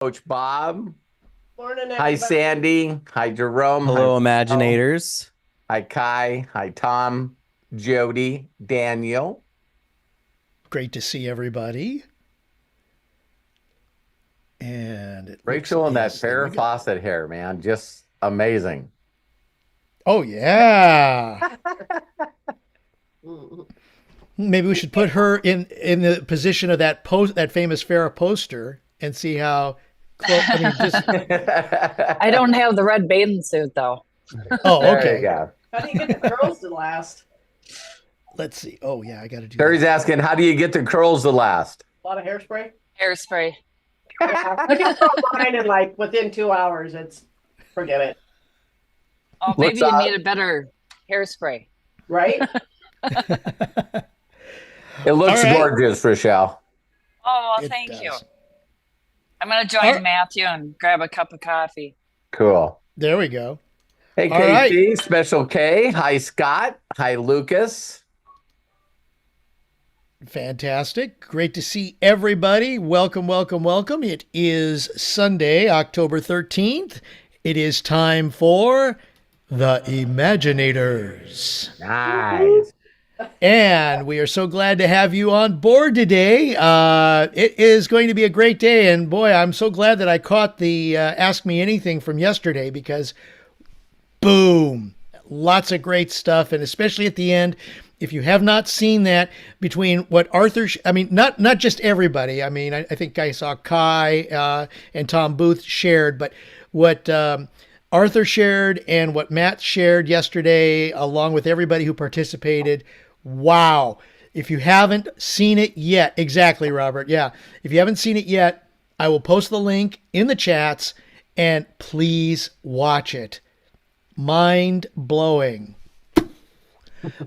Coach Bob. Morning, Hi, everybody. Sandy. Hi, Jerome. Hi, Hello, Michelle. Imaginators. Hi, Kai. Hi, Tom. Jody. Daniel. Great to see everybody. And it Rachel and that yes, there we Farrah go. Fawcett hair, man. Just amazing. Oh yeah. Mhm. Maybe we should put her in the position of that famous Farrah poster and see how close. I mean, just I don't have the red bathing suit though. oh, There you okay. go. How do you get the girls to last? Let's see. Oh yeah, I got to do Terry's that. asking, how do you get the curls to last? A lot of hairspray? Hairspray. Yeah. I can throw mine in like within 2 hours. Forget it. Oh, What's maybe you up? need a better hairspray. Right? It looks All right. gorgeous, Rochelle. Oh, It thank you. does. I'm gonna All join right. Matthew and grab a cup of coffee. Cool. There we go. Hey, All right. KT, Special K. Hi, Scott. Hi, Lucas. Fantastic. Great to see everybody. Welcome, welcome, welcome. It is Sunday, October 13th. It is time for the Imaginators. Nice. And we are so glad to have you on board today. It is going to be a great day. And boy, I'm so glad that I caught the Ask Me Anything from yesterday because boom, lots of great stuff. And especially at the end, if you have not seen that between what Arthur, I mean, not just everybody. I mean, I think I saw Kai and Tom Booth shared, but what Arthur shared and what Matt shared yesterday, along with everybody who participated. Wow. If you haven't seen it yet, exactly, Robert. Yeah. If you haven't seen it yet, I will post the link in the chats and please watch it. Mind blowing.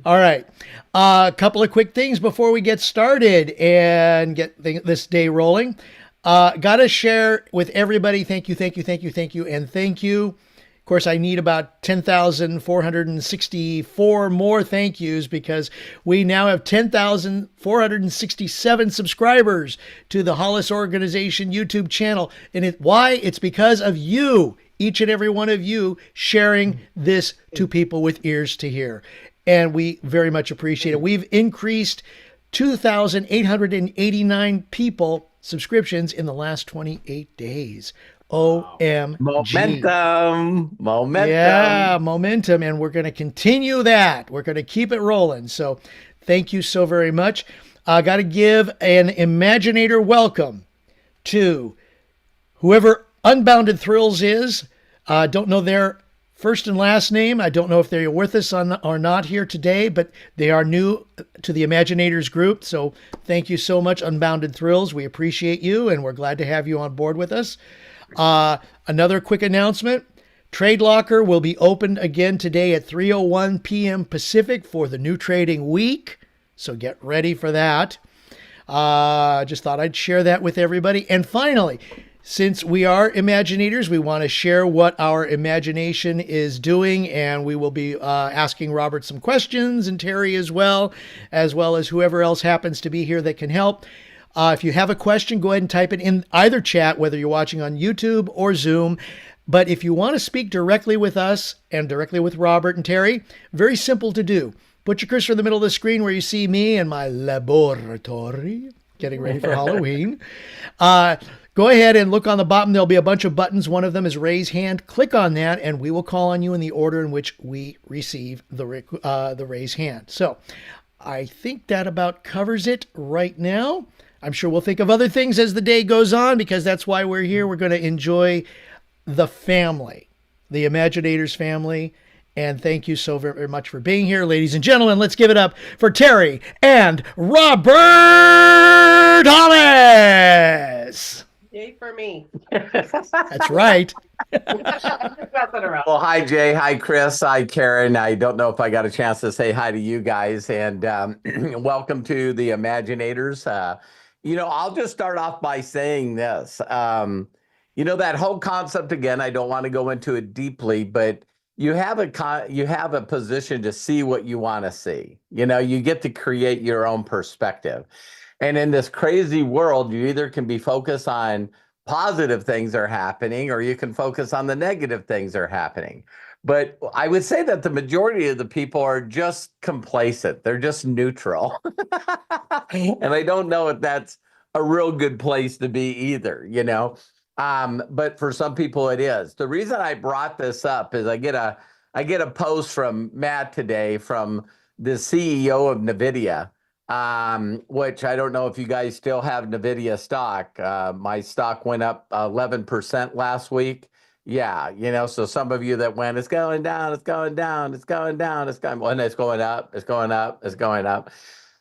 All right. A couple of quick things before we get started and get this day rolling. Got to share with everybody. Thank you, thank you, thank you, thank you, and thank you. Of course, I need about 10,464 more thank yous because we now have 10,467 subscribers to the Hollis Organization YouTube channel. And why? It's because of you, each and every one of you, sharing this to people with ears to hear. And we very much appreciate it. We've increased 2,889 people subscriptions in the last 28 days. OMG. Momentum. Yeah, momentum. And we're going to continue that. We're going to keep it rolling. So thank you so very much. I got to give an Imaginator welcome to whoever Unbounded Thrills is. Don't know their first and last name. I don't know if they're with us or not here today, but they are new to the Imaginators group. So thank you so much, Unbounded Thrills. We appreciate you, and we're glad to have you on board with us. Another quick announcement. Trade Locker will be opened again today at 3:01 p.m. Pacific for the new trading week. So get ready for that. Just thought I'd share that with everybody. And finally, since we are Imaginators, we want to share what our imagination is doing, and we will be asking Robert some questions and Terry as well as whoever else happens to be here that can help. If you have a question, go ahead and type it in either chat, whether you're watching on YouTube or Zoom. But if you want to speak directly with us and directly with Robert and Terry, very simple to do. Put your cursor in the middle of the screen where you see me and my laboratory, getting ready for Halloween. Go ahead and look on the bottom. There'll be a bunch of buttons. One of them is raise hand. Click on that, and we will call on you in the order in which we receive the raise hand. So I think that about covers it right now. I'm sure we'll think of other things as the day goes on because that's why we're here. We're going to enjoy the family, the Imaginators family. And thank you so very much for being here, ladies and gentlemen. Let's give it up for Terry and Robert Hollis. Yay for me. That's right. Pass it around. Well, hi, Jay. Hi, Chris. Hi, Karen. I don't know if I got a chance to say hi to you guys. And welcome to the Imaginators. I'll just start off by saying this. That whole concept, again, I don't want to go into it deeply, but you have a position to see what you want to see. You get to create your own perspective. And in this crazy world, you either can be focused on positive things are happening, or you can focus on the negative things that are happening. But I would say that the majority of the people are just complacent. They're just neutral. And I don't know if that's a real good place to be either, you know? But for some people it is. The reason I brought this up is I get a post from Matt today from the CEO of NVIDIA, which I don't know if you guys still have NVIDIA stock. My stock went up 11% last week. Yeah, you know, so some of you that went, it's going down, it's going down, it's going down, it's going, well, it's going up, it's going up, it's going up.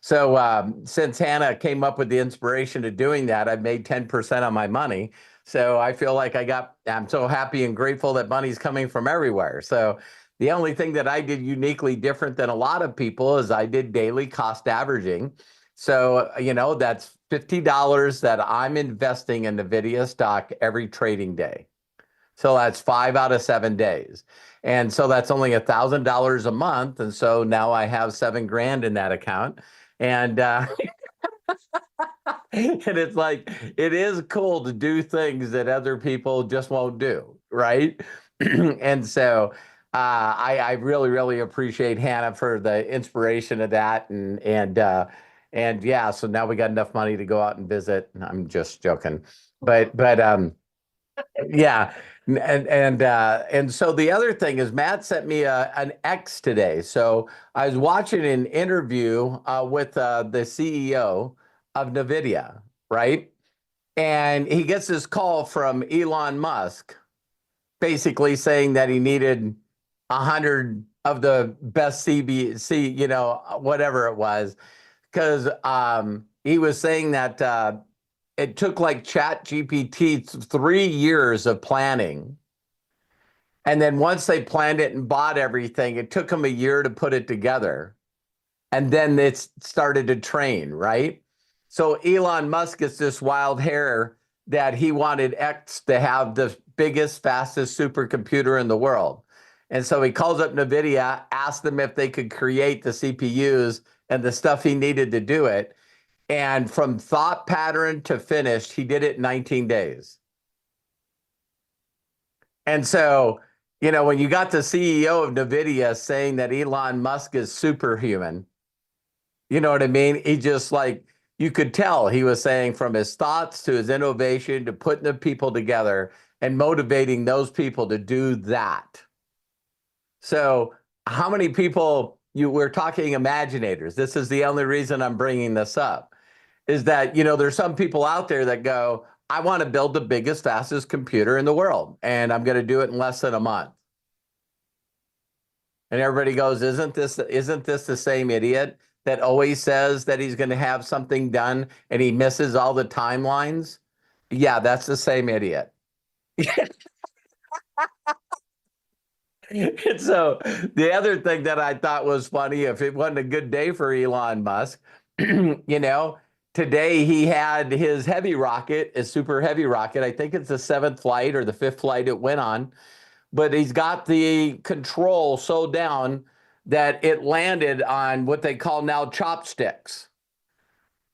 So since Hannah came up with the inspiration to doing that, I've made 10% on my money. So I feel like I'm so happy and grateful that money's coming from everywhere. So the only thing that I did uniquely different than a lot of people is I did daily cost averaging. So, you know, that's $50 that I'm investing in NVIDIA stock every trading day. So that's 5 out of 7 days. And so that's only $1,000 a month. And so now I have $7,000 in that account. And and it's like, it is cool to do things that other people just won't do, right? And so I really, really appreciate Hannah for the inspiration of that. And yeah, so now we got enough money to go out and visit. I'm just joking. But yeah. And so the other thing is Matt sent me an X today. So I was watching an interview with the CEO of NVIDIA, right? And he gets this call from Elon Musk, basically saying that he needed 100 of the best CBC, you know, whatever it was, because he was saying that it took like ChatGPT 3 years of planning. And then once they planned it and bought everything, it took them a year to put it together. And then it started to train, right? So Elon Musk gets this wild hair that he wanted X to have the biggest, fastest supercomputer in the world. And so he calls up NVIDIA, asked them if they could create the CPUs and the stuff he needed to do it. And from thought pattern to finished, he did it in 19 days. And so, you know, when you got the CEO of NVIDIA saying that Elon Musk is superhuman, you know what I mean? He just like, you could tell he was saying from his thoughts to his innovation to putting the people together and motivating those people to do that. So how many people, we're talking imaginators. This is the only reason I'm bringing this up, is that, you know, there's some people out there that go, I want to build the biggest, fastest computer in the world, and I'm going to do it in less than a month. And everybody goes, isn't this the same idiot that always says that he's going to have something done and he misses all the timelines? Yeah, that's the same idiot. And so the other thing that I thought was funny, if it wasn't a good day for Elon Musk, you know, today he had his heavy rocket, his super heavy rocket. I think it's the 7th flight or the 5th flight it went on. But he's got the control so down that it landed on what they call now chopsticks.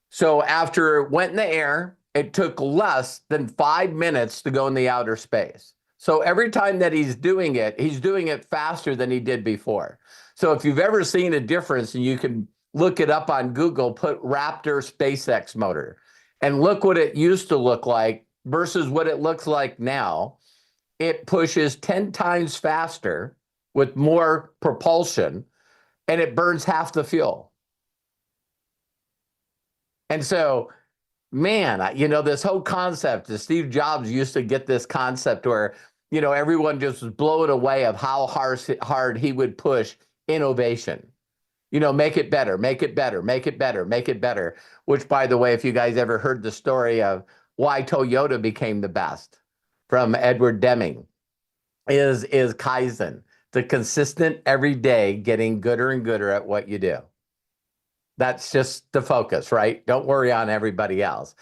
So after it went in the air, it took less than 5 minutes to go in the outer space. So every time that he's doing it faster than he did before. So if you've ever seen a difference, and you can look it up on Google, put Raptor SpaceX motor, and look what it used to look like versus what it looks like now. It pushes 10 times faster with more propulsion, and it burns half the fuel. And so, man, you know, this whole concept, Steve Jobs used to get this concept where, you know, everyone just was blown away of how hard he would push innovation. You know, make it better, make it better, make it better, make it better. Which, by the way, if you guys ever heard the story of why Toyota became the best from Edward Deming, is KAIZEN, the consistent every day getting gooder and gooder at what you do. That's just the focus, right? Don't worry on everybody else.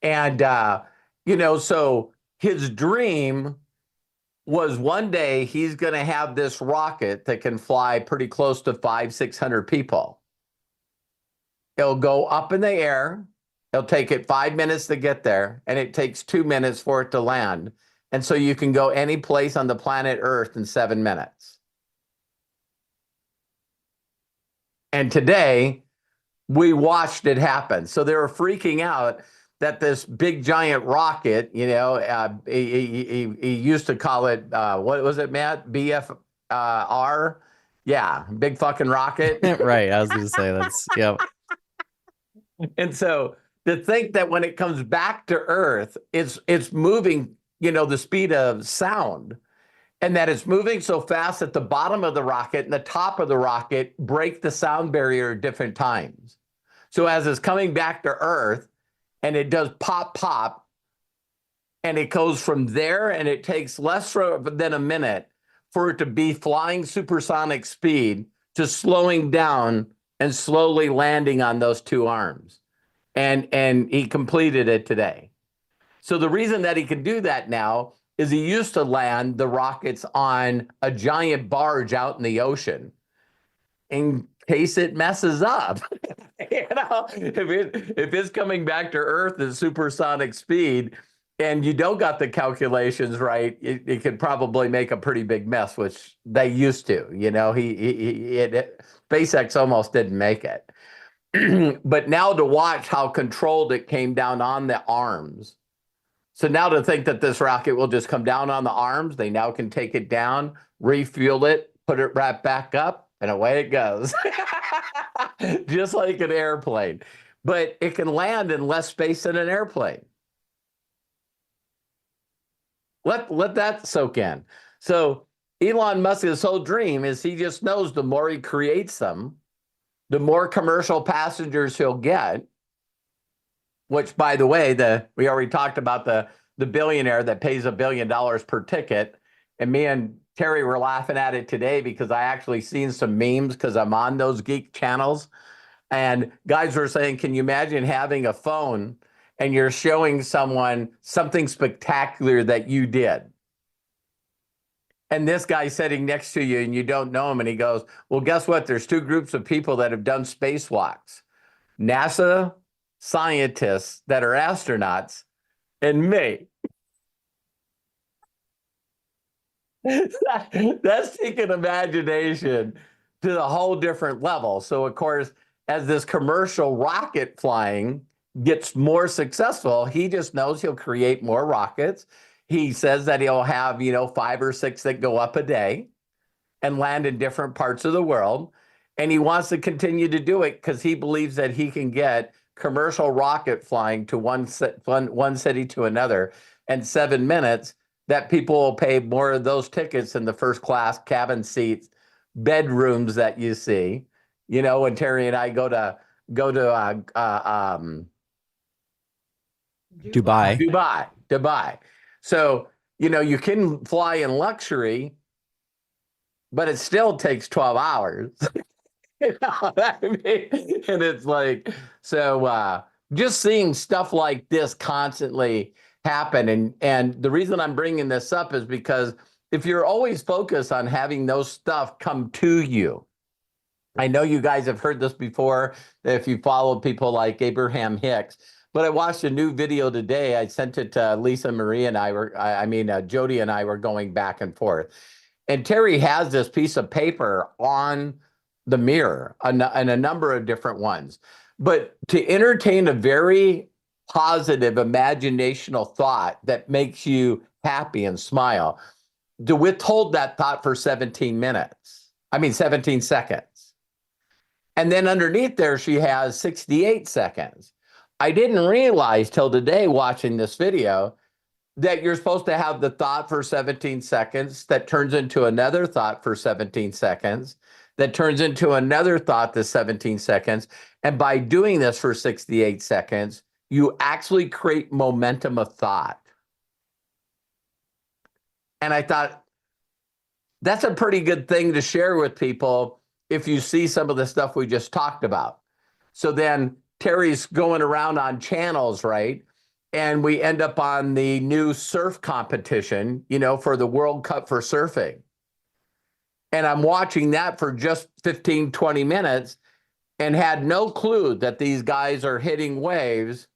And, you know, so his dream was one day he's going to have this rocket that can fly pretty close to 500-600 people. It'll go up in the air, It'll take it 5 minutes to get there, and it takes 2 minutes for it to land. And so you can go any place on the planet Earth in 7 minutes. And today, we watched it happen. So they were freaking out that this big giant rocket, he used to call it, what was it, Matt? BFR? Yeah, big fucking rocket. Right. I was going to say that's, yep. And so to think that when it comes back to Earth, it's moving, the speed of sound, and that it's moving so fast that the bottom of the rocket and the top of the rocket break the sound barrier at different times. So as it's coming back to Earth, and it does pop, pop, and it goes from there, and it takes less than a minute for it to be flying supersonic speed to slowing down and slowly landing on those two arms. And he completed it today. So the reason that he can do that now is he used to land the rockets on a giant barge out in the ocean in case it messes up. If it's coming back to Earth at supersonic speed and you don't got the calculations right, it could probably make a pretty big mess, which they used to. SpaceX almost didn't make it. But now to watch how controlled it came down on the arms. So now to think that this rocket will just come down on the arms, they now can take it down, refuel it, put it right back up, and away it goes. Just like an airplane. But it can land in less space than an airplane. Let that soak in. So Elon Musk's whole dream is he just knows the more he creates them, the more commercial passengers he'll get, which, by the way, we already talked about the billionaire that pays $1 billion per ticket. And me and Terry were laughing at it today because I actually seen some memes because I'm on those geek channels. And guys were saying, can you imagine having a phone and you're showing someone something spectacular that you did? And this guy sitting next to you and you don't know him, and he goes, well, guess what? There's two groups of people that have done spacewalks. NASA scientists that are astronauts and me. That's taking imagination to a whole different level. So, of course, as this commercial rocket flying gets more successful, he just knows he'll create more rockets. He says that he'll have, 5 or 6 that go up a day and land in different parts of the world. And he wants to continue to do it because he believes that he can get commercial rocket flying to one city to another in 7 minutes, that people will pay more of those tickets than the first class cabin seats, bedrooms that you see. When Terry and I go to Dubai. So, you can fly in luxury, but it still takes 12 hours. And it's like, so just seeing stuff like this constantly happen. And the reason I'm bringing this up is because if you're always focused on having those stuff come to you, I know you guys have heard this before, if you follow people like Abraham Hicks, but I watched a new video today. I sent it to Lisa Marie and Jody and I were going back and forth. And Terry has this piece of paper on the mirror and a number of different ones. But to entertain a very positive imaginational thought that makes you happy and smile, to withhold that thought for 17 seconds. And then underneath there, she has 68 seconds. I didn't realize till today watching this video that you're supposed to have the thought for 17 seconds that turns into another thought for 17 seconds, that turns into another thought to 17 seconds. And by doing this for 68 seconds, you actually create momentum of thought. And I thought, that's a pretty good thing to share with people if you see some of the stuff we just talked about. So then Terry's going around on channels, right? And we end up on the new surf competition, for the World Cup for surfing. And I'm watching that for just 15, 20 minutes and had no clue that these guys are hitting waves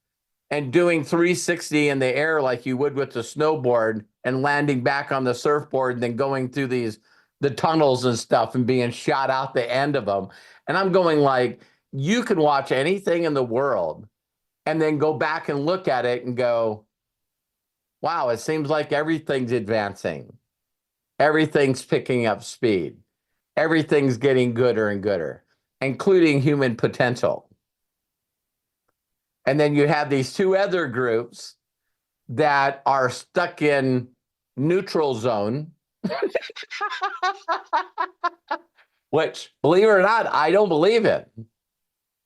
and doing 360 in the air like you would with the snowboard and landing back on the surfboard and then going through the tunnels and stuff and being shot out the end of them. And I'm going like, you can watch anything in the world and then go back and look at it and go, wow, it seems like everything's advancing. Everything's picking up speed. Everything's getting gooder and gooder, including human potential. And then you have these two other groups that are stuck in neutral zone, which, believe it or not, I don't believe it.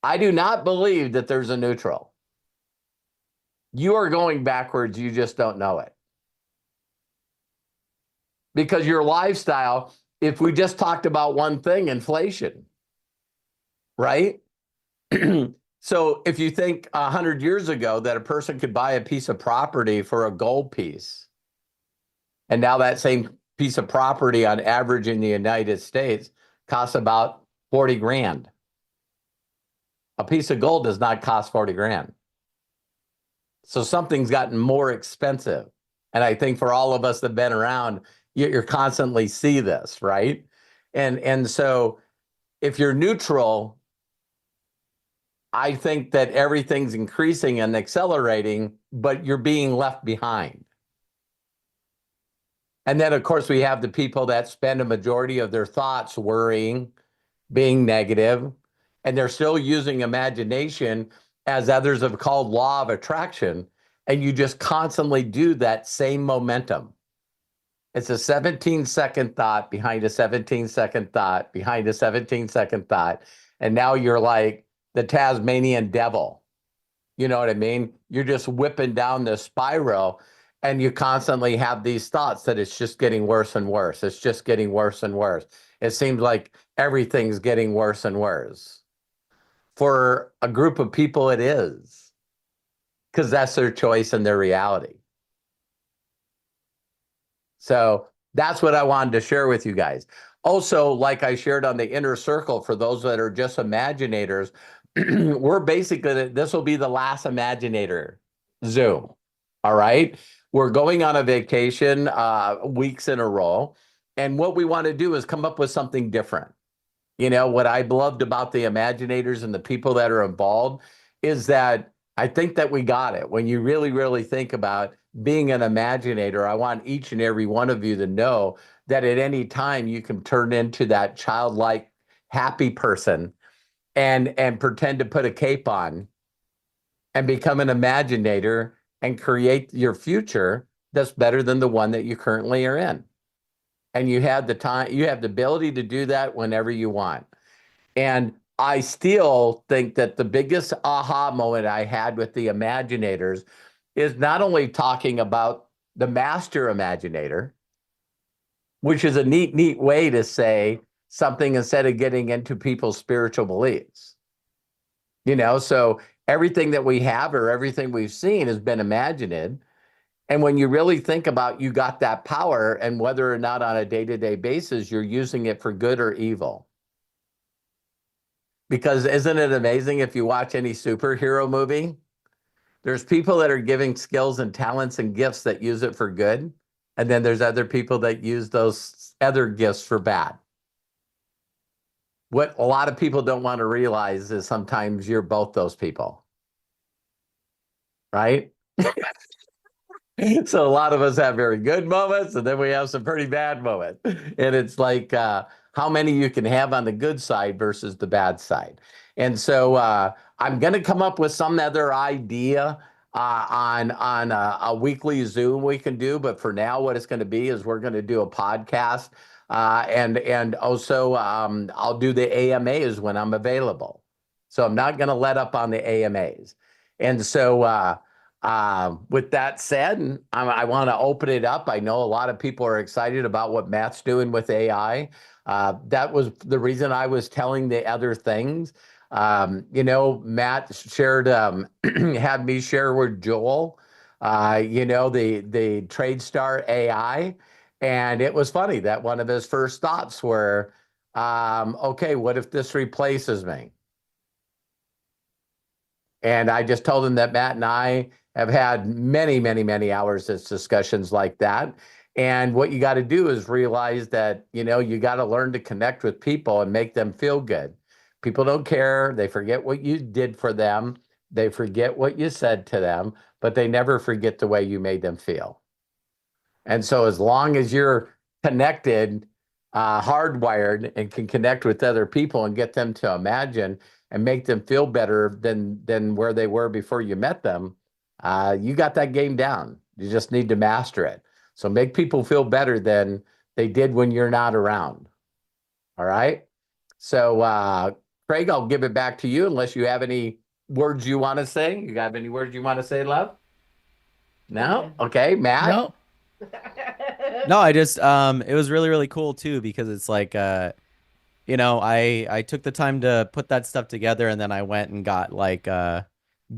I do not believe that there's a neutral. You are going backwards, you just don't know it. Because your lifestyle, if we just talked about one thing, inflation, right? So if you think 100 years ago that a person could buy a piece of property for a gold piece, and now that same piece of property on average in the United States costs about 40 grand. A piece of gold does not cost 40 grand. So something's gotten more expensive. And I think for all of us that have been around, you're constantly see this, right? And so if you're neutral, I think that everything's increasing and accelerating, but you're being left behind. And then, of course, we have the people that spend a majority of their thoughts worrying, being negative, and they're still using imagination, as others have called law of attraction, and you just constantly do that same momentum. It's a 17-second thought behind a 17-second thought behind a 17-second thought, and now you're like the Tasmanian devil. You know what I mean? You're just whipping down this spiral, and you constantly have these thoughts that it's just getting worse and worse. It's just getting worse and worse. It seems like everything's getting worse and worse. For a group of people, it is, because that's their choice and their reality. So that's what I wanted to share with you guys. Also, like I shared on the inner circle, for those that are just imaginators, we're basically, this will be the last Imaginator Zoom. All right. We're going on a vacation weeks in a row. And what we want to do is come up with something different. You know, what I loved about the Imaginators and the people that are involved is that I think that we got it. When you really, really think about being an Imaginator, I want each and every one of you to know that at any time you can turn into that childlike, happy person and pretend to put a cape on and become an Imaginator and create your future that's better than the one that you currently are in. And you have the time, you have the ability to do that whenever you want. And I still think that the biggest aha moment I had with the Imaginators is not only talking about the master Imaginator, which is a neat way to say something instead of getting into people's spiritual beliefs. You know, so everything that we have or everything we've seen has been imagined. And when you really think about, you got that power, and whether or not on a day-to-day basis, you're using it for good or evil. Because isn't it amazing if you watch any superhero movie, there's people that are giving skills and talents and gifts that use it for good. And then there's other people that use those other gifts for bad. What a lot of people don't want to realize is sometimes you're both those people. Right? So a lot of us have very good moments, and then we have some pretty bad moments. And it's like how many you can have on the good side versus the bad side. And so I'm going to come up with some other idea on a weekly Zoom we can do. But for now, what it's going to be is we're going to do a podcast. And also I'll do the AMAs when I'm available. So I'm not going to let up on the AMAs. And so with that said, I want to open it up. I know a lot of people are excited about what Matt's doing with AI. That was the reason I was telling the other things. You know, Matt shared, had me share with Joel, you know, the TradeStar AI. And it was funny that one of his first thoughts were, okay, what if this replaces me? And I just told him that Matt and I have had many, many, many hours of discussions like that. And what you got to do is realize that, you got to learn to connect with people and make them feel good. People don't care. They forget what you did for them. They forget what you said to them, but they never forget the way you made them feel. And so as long as you're connected, hardwired, and can connect with other people and get them to imagine and make them feel better than where they were before you met them, you got that game down. You just need to master it. So make people feel better than they did when you're not around. All right. So Craig, I'll give it back to you unless you have any words you want to say. You got any words you want to say, love? No? Okay, Matt? No. No, I just it was really, really cool too, because it's like I took the time to put that stuff together, and then I went and got like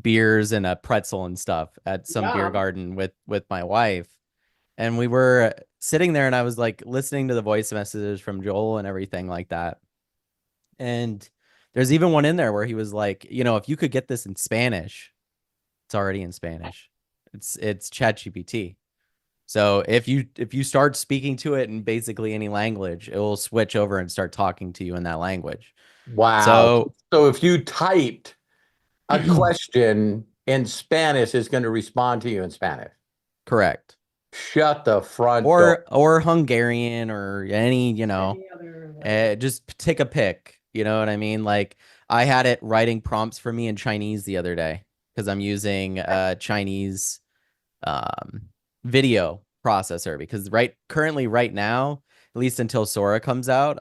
beers and a pretzel and stuff at some beer Yum. garden with my wife. And we were sitting there, and I was like listening to the voice messages from Joel and everything like that. And there's even one in there where he was like, if you could get this in Spanish, it's already in Spanish. It's ChatGPT. So if you start speaking to it in basically any language, it will switch over and start talking to you in that language. Wow. So if you typed a question in Spanish, it's going to respond to you in Spanish. Correct. Shut the front door. Or Hungarian or any, Any other- just take a pick. You know what I mean? Like I had it writing prompts for me in Chinese the other day because I'm using a Chinese video processor, because currently right now, at least until Sora comes out,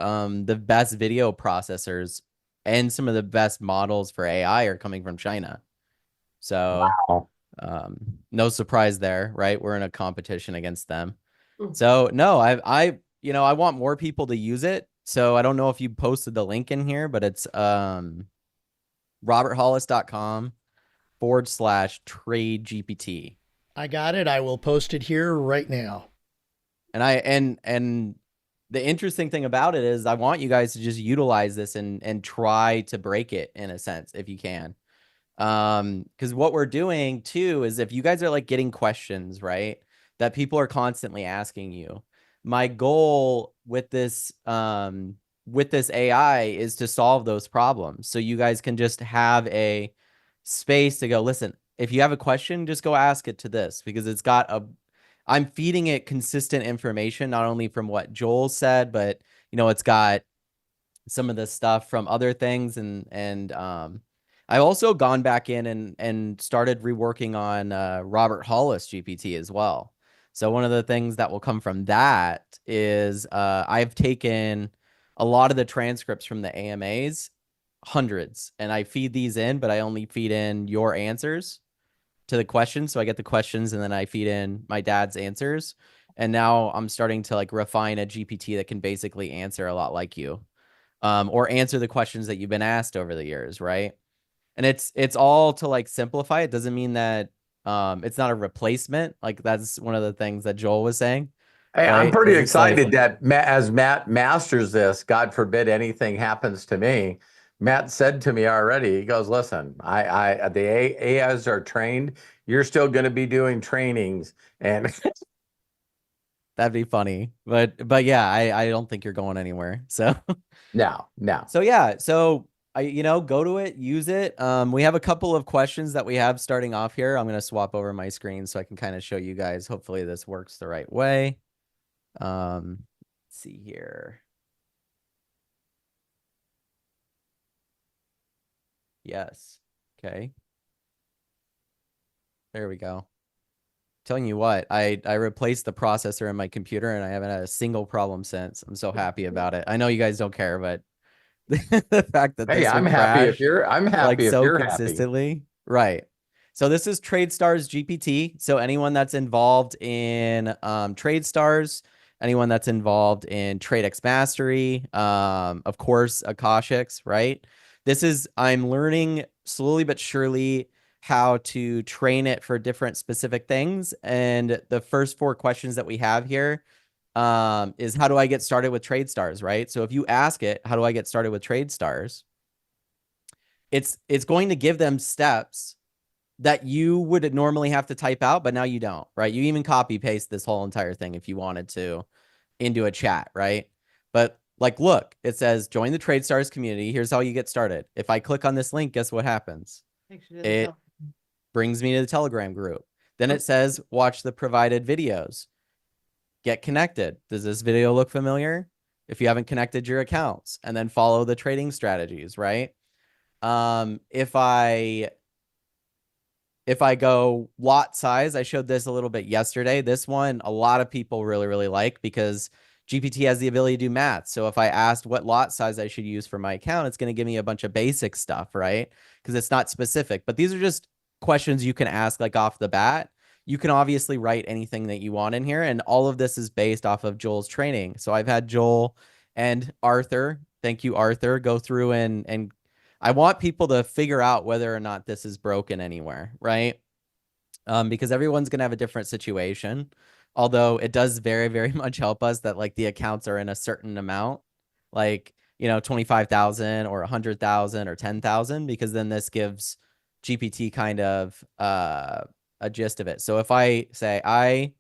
the best video processors and some of the best models for AI are coming from China. So Wow. no surprise there, right? We're in a competition against them. Mm. So no, I want more people to use it. So I don't know if you posted the link in here, but it's roberthollis.com/trade GPT. I got it. I will post it here right now. And the interesting thing about it is I want you guys to just utilize this and try to break it in a sense if you can. Because what we're doing too is if you guys are like getting questions, right, that people are constantly asking you, my goal with this AI is to solve those problems. So you guys can just have a space to go, listen, if you have a question, just go ask it to this, because I'm feeding it consistent information, not only from what Joel said, but it's got some of the stuff from other things. And I've also gone back in and started reworking on Robert Hollis GPT as well. So one of the things that will come from that is I've taken a lot of the transcripts from the AMAs, hundreds, and I feed these in, but I only feed in your answers to the questions. So I get the questions and then I feed in my dad's answers. And now I'm starting to like refine a GPT that can basically answer a lot like you, or answer the questions that you've been asked over the years, right? And it's all to like simplify. It doesn't mean that it's not a replacement. Like that's one of the things that Joel was saying. Hey, I'm right? pretty Is it's like- excited that as Matt masters this, God forbid anything happens to me. Matt said to me already, he goes, listen, the AIs are trained. You're still going to be doing trainings. And That'd be funny. But yeah, I don't think you're going anywhere. So no. So yeah, so go to it, use it. We have a couple of questions that we have starting off here. I'm going to swap over my screen so I can kind of show you guys. Hopefully this works the right way. Let's see here. Yes. Okay. There we go. Telling you what, I replaced the processor in my computer and I haven't had a single problem since. I'm so happy about it. I know you guys don't care, but the fact that Hey, this I'm would happy if crash, you're like if so you're consistently. Right. So this is TradeStars GPT. So anyone that's involved in TradeStars, anyone that's involved in TradeX Mastery, of course, Akashics, right? I'm learning slowly but surely how to train it for different specific things. And the first 4 questions that we have here is how do I get started with TradeStars, right? So if you ask it, how do I get started with TradeStars? it's going to give them steps that you would normally have to type out, but now you don't, right? You even copy paste this whole entire thing if you wanted to into a chat, right? But like, look, it says join the TradeStars community. Here's how you get started. If I click on this link, guess what happens? It brings me to the Telegram group. Then it says watch the provided videos. Get connected. Does this video look familiar? If you haven't connected your accounts, and then follow the trading strategies, right? If I go lot size, I showed this a little bit yesterday. This one, a lot of people really, really like because GPT has the ability to do math. So if I asked what lot size I should use for my account, it's going to give me a bunch of basic stuff, right? Because it's not specific. But these are just questions you can ask like off the bat. You can obviously write anything that you want in here. And all of this is based off of Joel's training. So I've had Joel and Arthur, thank you, Arthur, go through and I want people to figure out whether or not this is broken anywhere, right? Because everyone's going to have a different situation. Although it does very, very much help us that like the accounts are in a certain amount, like, 25,000 or 100,000 or 10,000, because then this gives GPT kind of a gist of it. So if I say I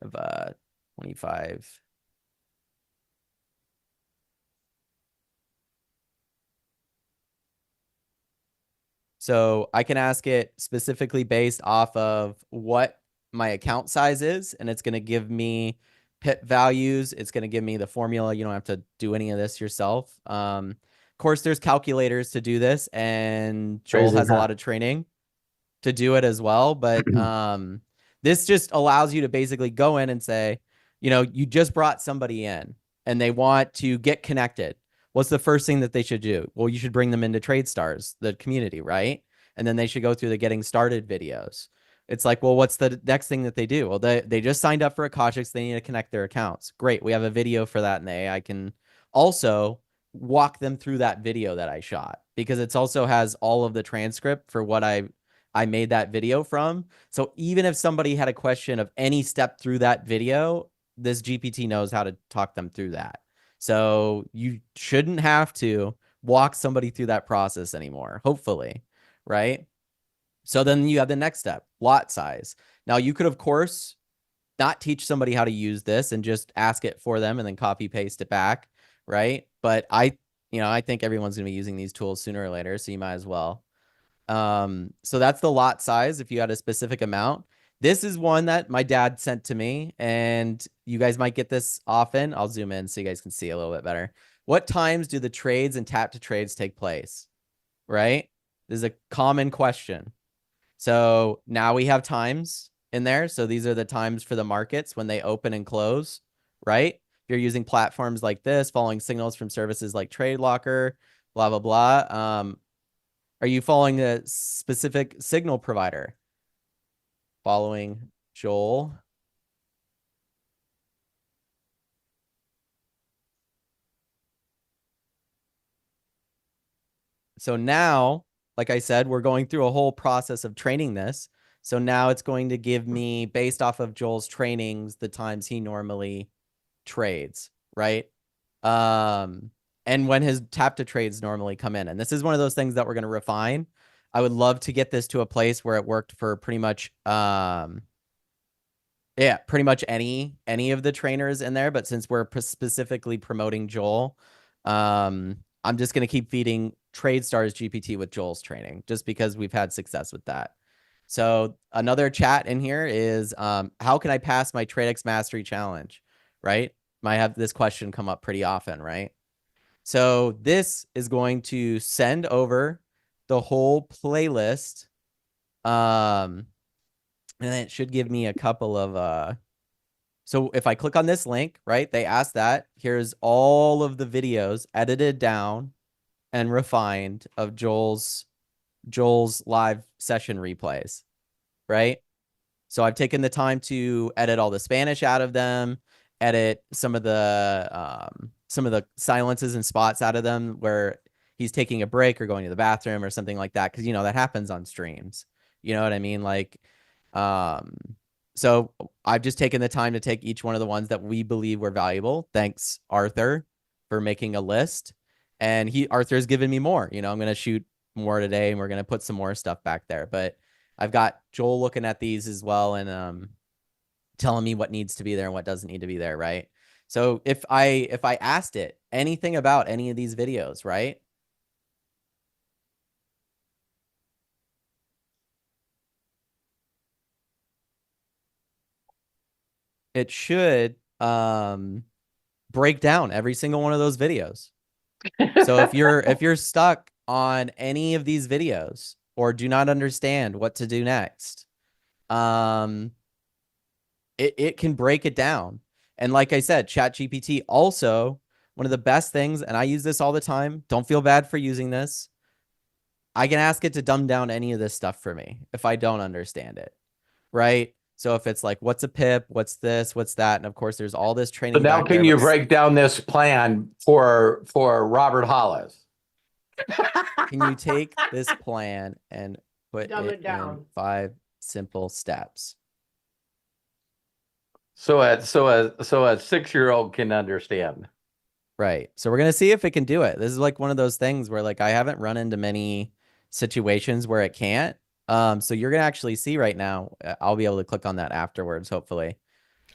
have 25. So I can ask it specifically based off of what my account size is, and it's going to give me pit values. It's going to give me the formula. You don't have to do any of this yourself. Of course, there's calculators to do this, and Joel has a lot of training to do it as well. But this just allows you to basically go in and say, you just brought somebody in and they want to get connected. What's the first thing that they should do? Well, you should bring them into TradeStars, the community, right? And then they should go through the getting started videos. It's like, well, what's the next thing that they do? Well, they just signed up for a Koshix. They need to connect their accounts. Great. We have a video for that in the AI. I can also walk them through that video that I shot because it's also has all of the transcript for what I made that video from. So even if somebody had a question of any step through that video, this GPT knows how to talk them through that. So you shouldn't have to walk somebody through that process anymore, hopefully, right? So then you have the next step, lot size. Now you could, of course, not teach somebody how to use this and just ask it for them and then copy paste it back, right? But I think everyone's going to be using these tools sooner or later, so you might as well. So that's the lot size if you had a specific amount. This is one that my dad sent to me, and you guys might get this often. I'll zoom in so you guys can see a little bit better. What times do the trades and tap to trades take place? Right? This is a common question. So now we have times in there. So these are the times for the markets when they open and close, right? If you're using platforms like this, following signals from services like TradeLocker, blah, blah, blah. Are you following a specific signal provider? Following Joel. So now, like I said, we're going through a whole process of training this. So now it's going to give me, based off of Joel's trainings, the times he normally trades, right? And when his tap to trades normally come in. And this is one of those things that we're going to refine. I would love to get this to a place where it worked for pretty much, pretty much any of the trainers in there. But since we're specifically promoting Joel, I'm just going to keep feeding TradeStars GPT with Joel's training just because we've had success with that. So another chat in here is, how can I pass my TradeX Mastery Challenge, right? Might have this question come up pretty often, right? So this is going to send over the whole playlist. And it should give me a couple of, so if I click on this link, right, they ask that, here's all of the videos edited down and refined of Joel's live session replays, right? So I've taken the time to edit all the Spanish out of them, edit some of the silences and spots out of them where he's taking a break or going to the bathroom or something like that. Cause that happens on streams. You know what I mean? Like, so I've just taken the time to take each one of the ones that we believe were valuable. Thanks, Arthur, for making a list. And Arthur's given me more. I'm going to shoot more today, and we're going to put some more stuff back there. But I've got Joel looking at these as well and telling me what needs to be there and what doesn't need to be there, right? So if I asked it anything about any of these videos, right? It should break down every single one of those videos. So if you're stuck on any of these videos or do not understand what to do next, it can break it down. And like I said, ChatGPT also, one of the best things, and I use this all the time, don't feel bad for using this. I can ask it to dumb down any of this stuff for me if I don't understand it, right? So if it's like, what's a pip? What's this? What's that? And of course, there's all this training. So now back can there, you but break down this plan for Robert Hollis? can you take this plan and put Dumb it it down. in 5 simple steps? So a 6-year-old can understand. Right. So we're going to see if it can do it. This is like one of those things where like I haven't run into many situations where it can't. So you're going to actually see right now. I'll be able to click on that afterwards, hopefully.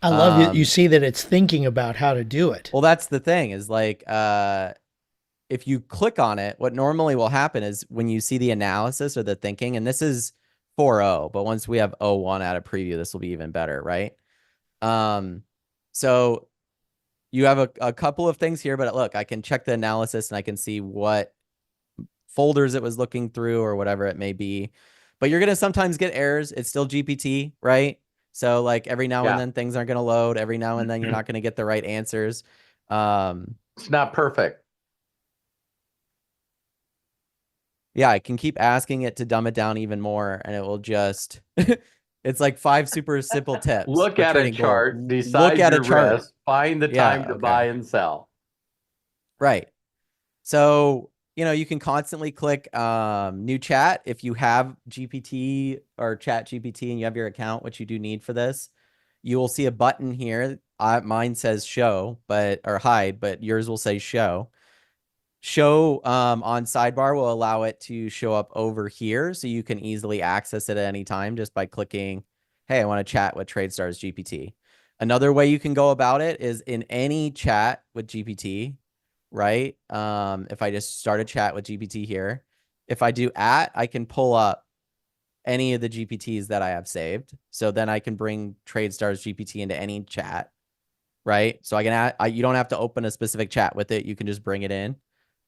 I love it. You see that it's thinking about how to do it. Well, that's the thing is like, if you click on it, what normally will happen is when you see the analysis or the thinking, and this is 4.0, but once we have 0.1 out of preview, this will be even better, right? So you have a couple of things here, but look, I can check the analysis and I can see what folders it was looking through or whatever it may be. But you're going to sometimes get errors. It's still GPT, right? So like every now and then things aren't going to load. Every now and then you're not going to get the right answers. It's not perfect. Yeah, I can keep asking it to dumb it down even more, and it will just it's like 5 super simple tips. Look for at a trading gold. chart, decide Look at your a chart. risk, find the Yeah, time to okay. buy and sell. Right. So, you can constantly click new chat if you have GPT or Chat GPT and you have your account, which you do need for this. You will see a button here. Mine says show, or hide, but yours will say show. Show on sidebar will allow it to show up over here, so you can easily access it at any time just by clicking, hey, I want to chat with TradeStars GPT. Another way you can go about it is in any chat with GPT, right? If I just start a chat with GPT here, if I do I can pull up any of the GPTs that I have saved. So then I can bring TradeStars GPT into any chat, right? So I can you don't have to open a specific chat with it. You can just bring it in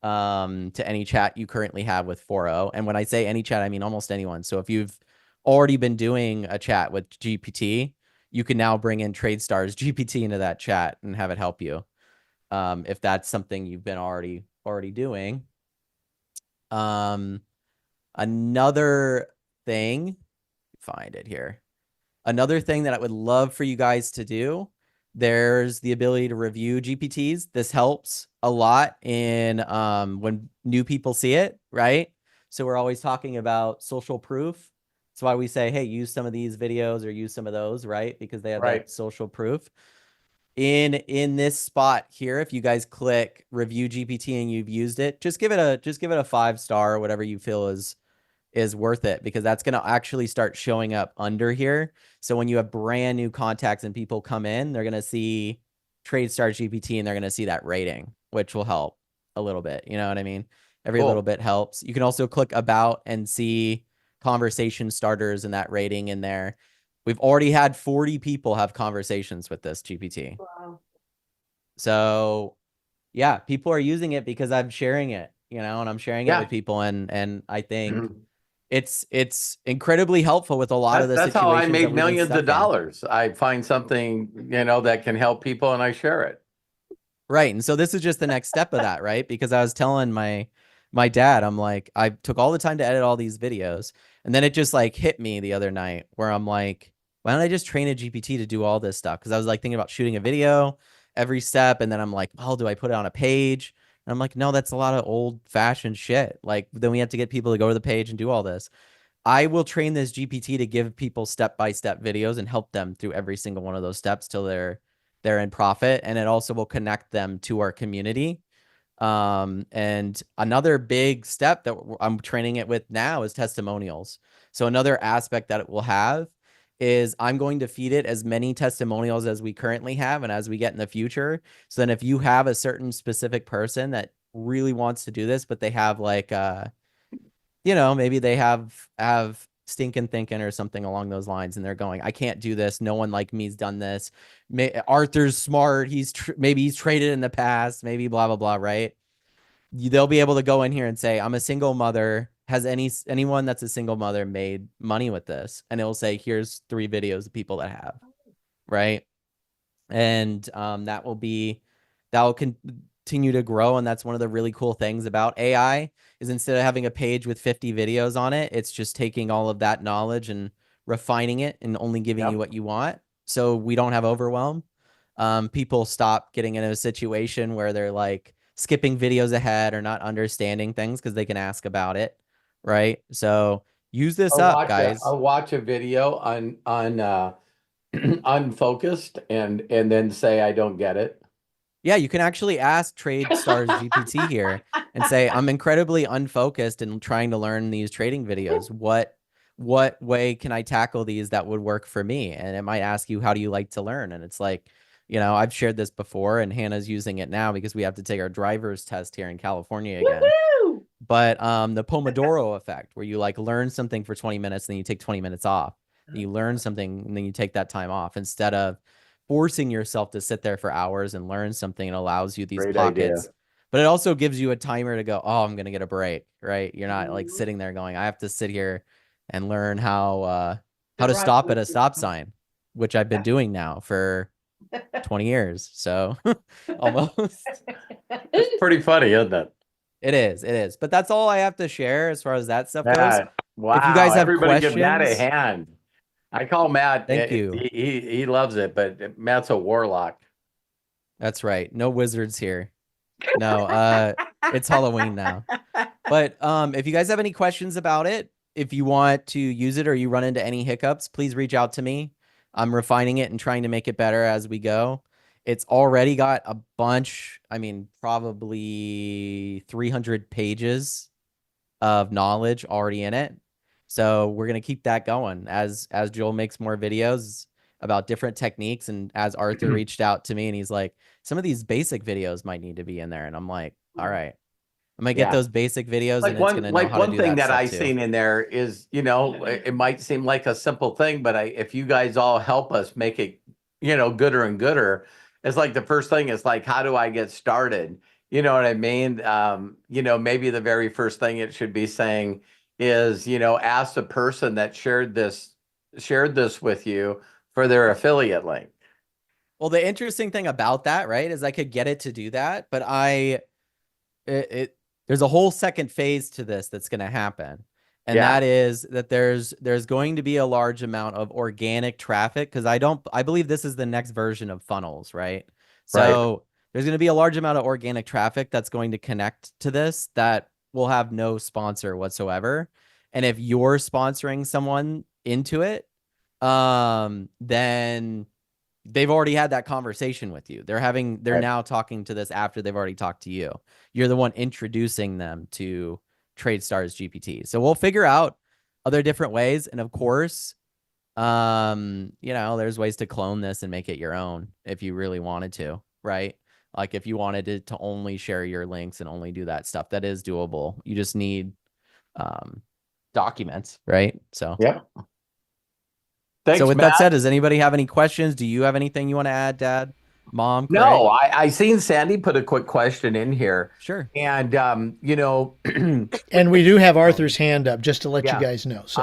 to any chat you currently have with 4.0. And when I say any chat, I mean almost anyone. So if you've already been doing a chat with GPT, you can now bring in TradeStars GPT into that chat and have it help you. If that's something you've been already doing. Another thing, find it here. Another thing that I would love for you guys to do, there's the ability to review GPTs. This helps a lot in when new people see it, right? So we're always talking about social proof. That's why we say, hey, use some of these videos or use some of those, right? Because they have that social proof. In this spot here, if you guys click review GPT and you've used it, just give it a 5-star or whatever you feel is worth it, because that's going to actually start showing up under here. So when you have brand new contacts and people come in, they're going to see TradeStars GPT and they're going to see that rating, which will help a little bit. You know what I mean? Every little bit helps. You can also click about and see conversation starters and that rating in there. We've already had 40 people have conversations with this GPT. Wow. So yeah, people are using it because I'm sharing it, and I'm sharing it with people. And I think it's incredibly helpful with a lot of the That's situations. how I that made we've been millions stuck of in. dollars. I find something, that can help people and I share it. Right. And so this is just the next step of that, right? Because I was telling my dad, I'm like, I took all the time to edit all these videos. And then it just like hit me the other night where I'm like, why don't I just train a GPT to do all this stuff? Because I was like thinking about shooting a video every step. And then I'm like, well, do I put it on a page? And I'm like, no, that's a lot of old fashioned shit. Like then we have to get people to go to the page and do all this. I will train this GPT to give people step-by-step videos and help them through every single one of those steps till they're in profit. And it also will connect them to our community. And another big step that I'm training it with now is testimonials. So another aspect that it will have is I'm going to feed it as many testimonials as we currently have and as we get in the future. So then if you have a certain specific person that really wants to do this, but they have like, you know, maybe they have stinking thinking or something along those lines, and they're going, I can't do this. No one like me's done this. Arthur's smart. Maybe he's traded in the past, maybe blah, blah, blah. Right. They'll be able to go in here and say, I'm a single mother. Has anyone that's a single mother made money with this? And it'll say, here's 3 videos of people that have, right? And that will continue to grow. And that's one of the really cool things about AI is instead of having a page with 50 videos on it, it's just taking all of that knowledge and refining it and only giving you what you want. So we don't have overwhelm. People stop getting in a situation where they're like skipping videos ahead or not understanding things because they can ask about it, right? So use this up, guys. I'll watch a video on unfocused and then say I don't get it. Yeah, you can actually ask TradeStars GPT here and say, I'm incredibly unfocused and trying to learn these trading videos. What way can I tackle these that would work for me? And it might ask you, how do you like to learn? And it's like, you know, I've shared this before and Hannah's using it now because we have to take our driver's test here in California again. Woo-hoo! But the Pomodoro effect, where you like learn something for 20 minutes and then you take 20 minutes off. And you learn something and then you take that time off instead of forcing yourself to sit there for hours and learn something. It allows you these Great pockets. idea. But it also gives you a timer to go, oh, I'm going to get a break, right? You're not like sitting there going, I have to sit here and learn how to stop at a stop sign, which I've been doing now for 20 years. So almost. It's pretty funny, isn't it? It is. But that's all I have to share as far as that stuff goes. Wow. If you guys have Everybody give Matt a questions- hand. I call Matt. Thank you. He loves it, but Matt's a warlock. That's right. No wizards here. No, it's Halloween now. But if you guys have any questions about it, if you want to use it or you run into any hiccups, please reach out to me. I'm refining it and trying to make it better as we go. It's already got a bunch, I mean, probably 300 pages of knowledge already in it. So we're going to keep that going as Joel makes more videos about different techniques. And as Arthur reached out to me and he's like, some of these basic videos might need to be in there. And I'm like, all right, I'm going to get those basic videos. Like and it's going to know how to do thing that stuff I too. seen in there is, you know, it might seem like a simple thing, but if you guys all help us make it, you know, gooder and gooder, it's like the first thing is like, how do I get started? You know what I mean? You know, maybe the very first thing it should be saying is, you know, ask the person that shared this with you for their affiliate link. Well, the interesting thing about that, right, is I could get it to do that, but there's a whole second phase to this that's going to happen. And that is that there's going to be a large amount of organic traffic because I believe this is the next version of funnels, right? So there's going to be a large amount of organic traffic that's going to connect to this that will have no sponsor whatsoever. And if you're sponsoring someone into it, then they've already had that conversation with you. They're now talking to this after they've already talked to you. You're the one introducing them to TradeStars GPT. So we'll figure out other different ways. And of course, you know, there's ways to clone this and make it your own if you really wanted to, right? Like if you wanted it to only share your links and only do that stuff, that is doable. You just need documents, right? So Thanks, so with Matt. that said, does anybody have any questions? Do you have anything you want to add, Dad, Mom? Craig? No, I seen Sandy put a quick question in here. Sure. And you know, And we do have Arthur's hand up just to let you guys know. So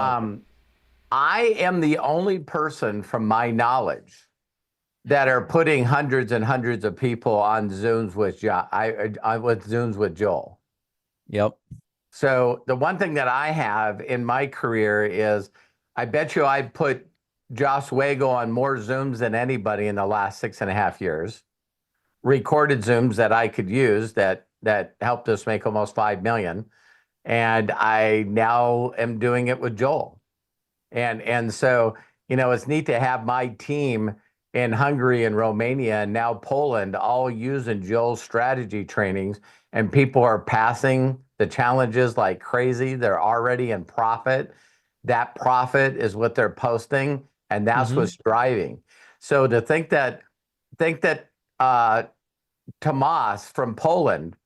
I am the only person from my knowledge that are putting hundreds and hundreds of people on Zooms with Zooms with Joel. Yep. So the one thing that I have in my career is I bet you I put Josh Wago on more Zooms than anybody in the last 6.5 years. Recorded Zooms that I could use that helped us make almost 5 million. And I now am doing it with Joel. And so, you know, it's neat to have my team in Hungary and Romania and now Poland, all using Joel's strategy trainings, and people are passing the challenges like crazy. They're already in profit. That profit is what they're posting, and that's what's driving. So to think that Tomas from Poland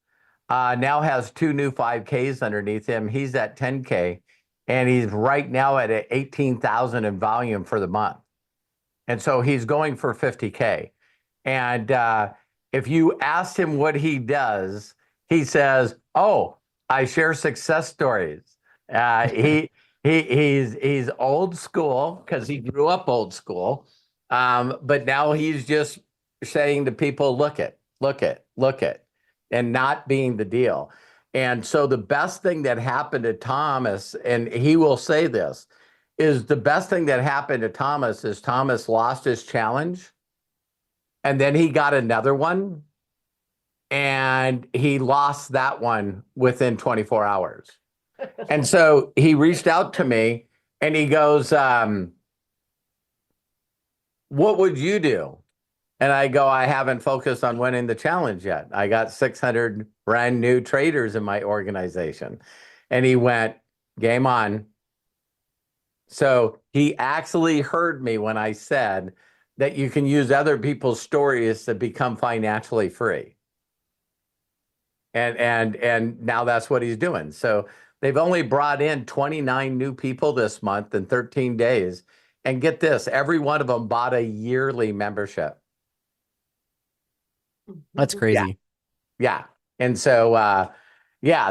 now has 2 new 5Ks underneath him. He's at 10K, and he's right now at 18,000 in volume for the month. And so he's going for 50K. And if you ask him what he does, he says, "Oh, I share success stories." He's old school because he grew up old school, but now he's just saying to people, "Look it, look it, look it," and not being the deal. And so the best thing that happened to Thomas, and he will say this, is the best thing that happened to Thomas is Thomas lost his challenge, and then he got another one, and he lost that one within 24 hours. And so he reached out to me and he goes, "What would you do?" And I go, "I haven't focused on winning the challenge yet. I got 600 brand new traders in my organization." And he went, "Game on." So he actually heard me when I said that you can use other people's stories to become financially free. And now that's what he's doing. So they've only brought in 29 new people this month in 13 days. And get this, every one of them bought a yearly membership. That's crazy. Yeah. And so,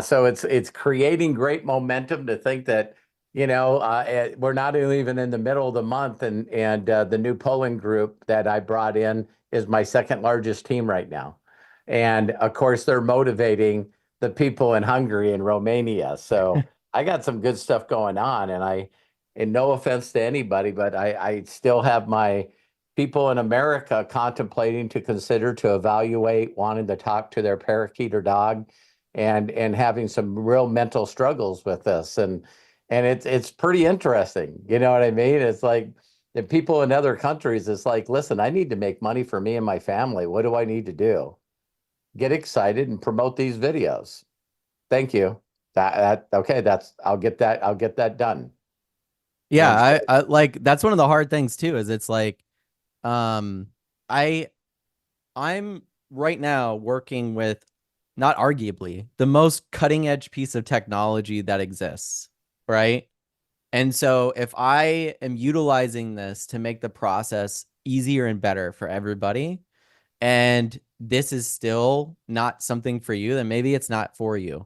so it's creating great momentum to think that, we're not even in the middle of the month, and the new Poland group that I brought in is my second largest team right now. And of course, they're motivating the people in Hungary and Romania. So I got some good stuff going on, and no offense to anybody, but I still have my people in America contemplating to consider to evaluate wanting to talk to their parakeet or dog, and having some real mental struggles with this. And it's pretty interesting. You know what I mean? It's like the people in other countries, it's like, listen, I need to make money for me and my family. What do I need to do? Get excited and promote these videos. Thank you. Okay, I'll get that done. Yeah, I like, that's one of the hard things too, is it's like, I'm right now working with, not arguably, the most cutting edge piece of technology that exists, right? And so if I am utilizing this to make the process easier and better for everybody, and this is still not something for you, then maybe it's not for you.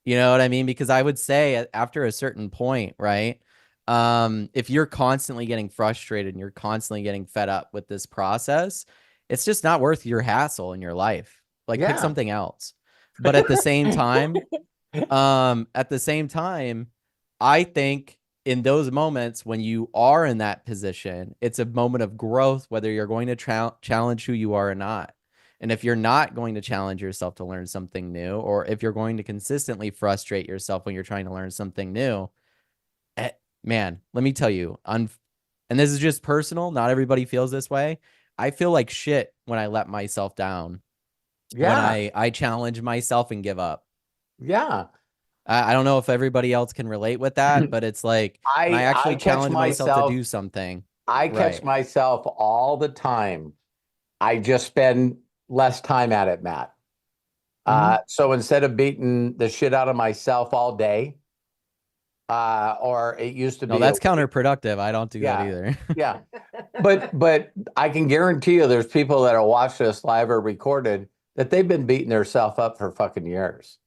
You know what I mean? Because I would say after a certain point, right? If you're constantly getting frustrated and you're constantly getting fed up with this process, it's just not worth your hassle in your life. Like, pick something else. But at the same time, I think in those moments when you are in that position, it's a moment of growth, whether you're going to challenge who you are or not. And if you're not going to challenge yourself to learn something new, or if you're going to consistently frustrate yourself when you're trying to learn something new, man, let me tell you, and this is just personal, not everybody feels this way. I feel like shit when I let myself down. When I challenge myself and give up. Yeah. I don't know if everybody else can relate with that, but it's like, when I actually challenge myself to do something. I catch myself all the time. I just spend less time at it, Matt. So instead of beating the shit out of myself all day, or it used to be. No, that's counterproductive. I don't do that either. Yeah. But I can guarantee you there's people that are watching this live or recorded that they've been beating themselves up for fucking years.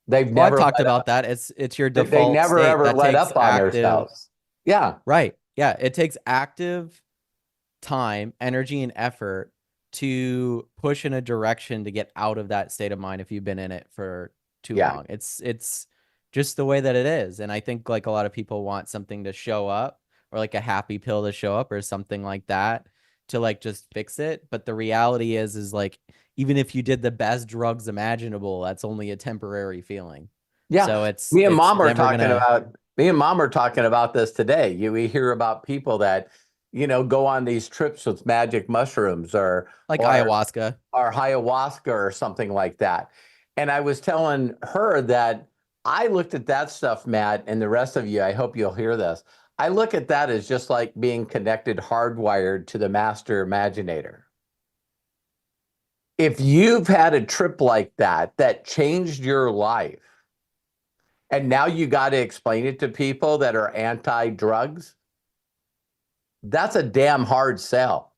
They've never talked about that. It's your default. They never state. ever That let takes up on themselves. Yeah. Right. Yeah. It takes active time, energy, and effort to push in a direction to get out of that state of mind if you've been in it for too long. It's just the way that it is. And I think like a lot of people want something to show up, or like a happy pill to show up, or something like that to like just fix it. But the reality is like, even if you did the best drugs imaginable, that's only a temporary feeling. Yeah. So it's me and it's mom are never talking gonna... about me and mom are talking about this today. We hear about people that go on these trips with magic mushrooms Like or ayahuasca. or ayahuasca or something like that. And I was telling her that I looked at that stuff, Matt, and the rest of you, I hope you'll hear this. I look at that as just like being connected, hardwired to the master imaginator. If you've had a trip like that changed your life, and now you got to explain it to people that are anti-drugs, that's a damn hard sell.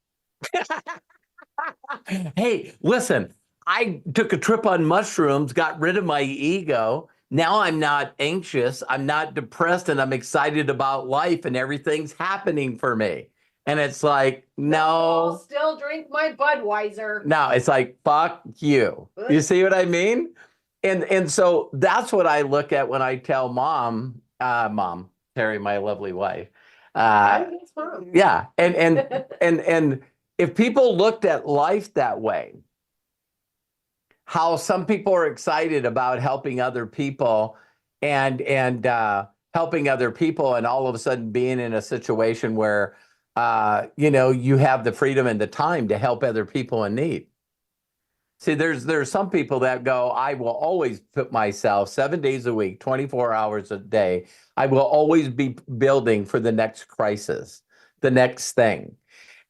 Hey, listen, I took a trip on mushrooms, got rid of my ego. Now I'm not anxious, I'm not depressed, and I'm excited about life, and everything's happening for me. And it's like, I'll no, still drink my Budweiser. no, it's like, fuck you. You see what I mean? And so that's what I look at when I tell mom, Terry, my lovely wife. I'm his mom. Yeah. And if people looked at life that way, how some people are excited about helping other people and helping other people, and all of a sudden being in a situation where you have the freedom and the time to help other people in need. See, there's some people that go, I will always put myself 7 days a week, 24 hours a day. I will always be building for the next crisis, the next thing.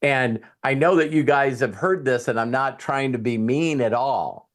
And I know that you guys have heard this, and I'm not trying to be mean at all.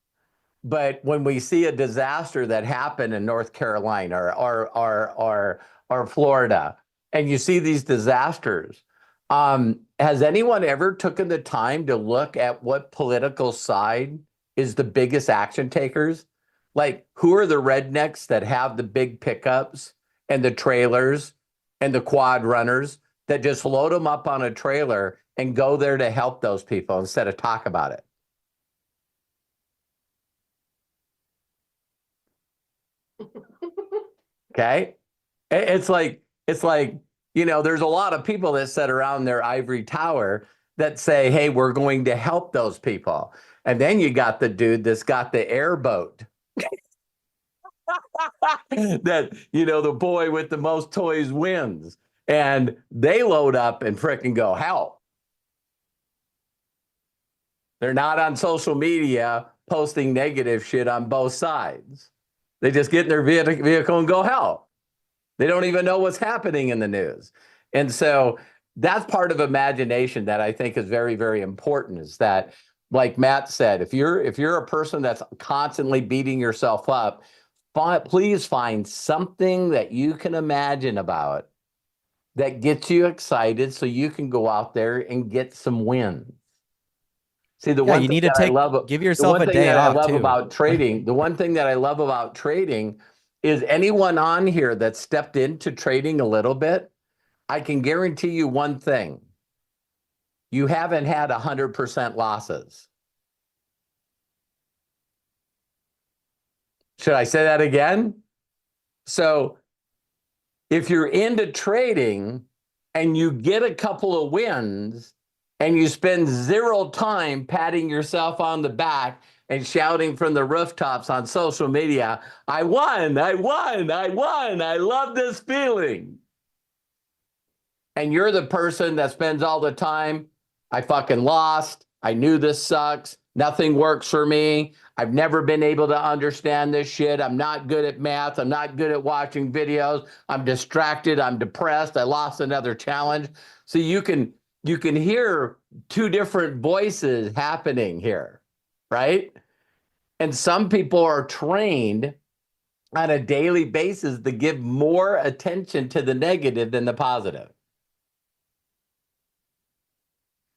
But when we see a disaster that happened in North Carolina or Florida, and you see these disasters, has anyone ever taken the time to look at what political side is the biggest action takers? Like, who are the rednecks that have the big pickups and the trailers and the quad runners that just load them up on a trailer and go there to help those people instead of talk about it? Okay. It's like, there's a lot of people that sit around their ivory tower that say, hey, we're going to help those people. And then you got the dude that's got the airboat. That, the boy with the most toys wins. And they load up and fricking go help. They're not on social media posting negative shit on both sides. They just get in their vehicle and go help. They don't even know what's happening in the news. And so that's part of imagination that I think is very, very important, is that, like Matt said, if you're a person that's constantly beating yourself up, please find something that you can imagine about that gets you excited so you can go out there and get some wins. See, the one thing that I love, give yourself a day I off love too. about trading, the one thing that I love about trading is anyone on here that stepped into trading a little bit, I can guarantee you one thing. You haven't had 100% losses. Should I say that again? So if you're into trading and you get a couple of wins and you spend zero time patting yourself on the back and shouting from the rooftops on social media, I won, I won, I won, I love this feeling. And you're the person that spends all the time, I fucking lost, I knew this sucks, nothing works for me, I've never been able to understand this shit, I'm not good at math, I'm not good at watching videos, I'm distracted, I'm depressed, I lost another challenge. So you can hear two different voices happening here, right? And some people are trained on a daily basis to give more attention to the negative than the positive.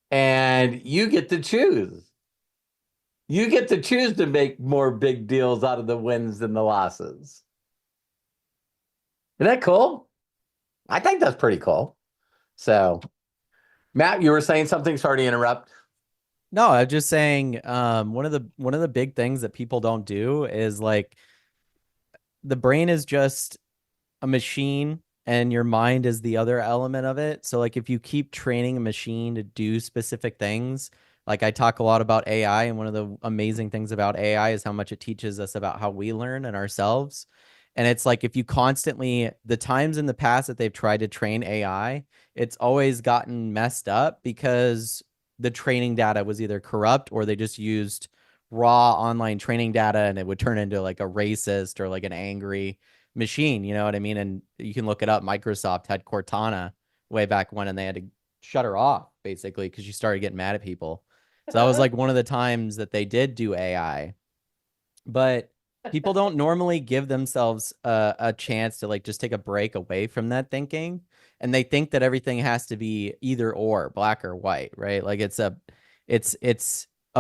And you get to choose. You get to choose to make more big deals out of the wins than the losses. Isn't that cool? I think that's pretty cool. So, Matt, you were saying something. Sorry to interrupt. No, I'm just saying, one of the big things that people don't do is, like, the brain is just a machine and your mind is the other element of it. So, like, if you keep training a machine to do specific things, like, I talk a lot about AI, and one of the amazing things about AI is how much it teaches us about how we learn and ourselves. And it's like if you constantly, the times in the past that they've tried to train AI, it's always gotten messed up because the training data was either corrupt or they just used raw online training data and it would turn into like a racist or like an angry machine. You know what I mean? And you can look it up. Microsoft had Cortana way back when, and they had to shut her off basically because she started getting mad at people. So that was like one of the times that they did do AI. But people don't normally give themselves a chance to like just take a break away from that thinking, and they think that everything has to be either or, black or white, right? Like it's a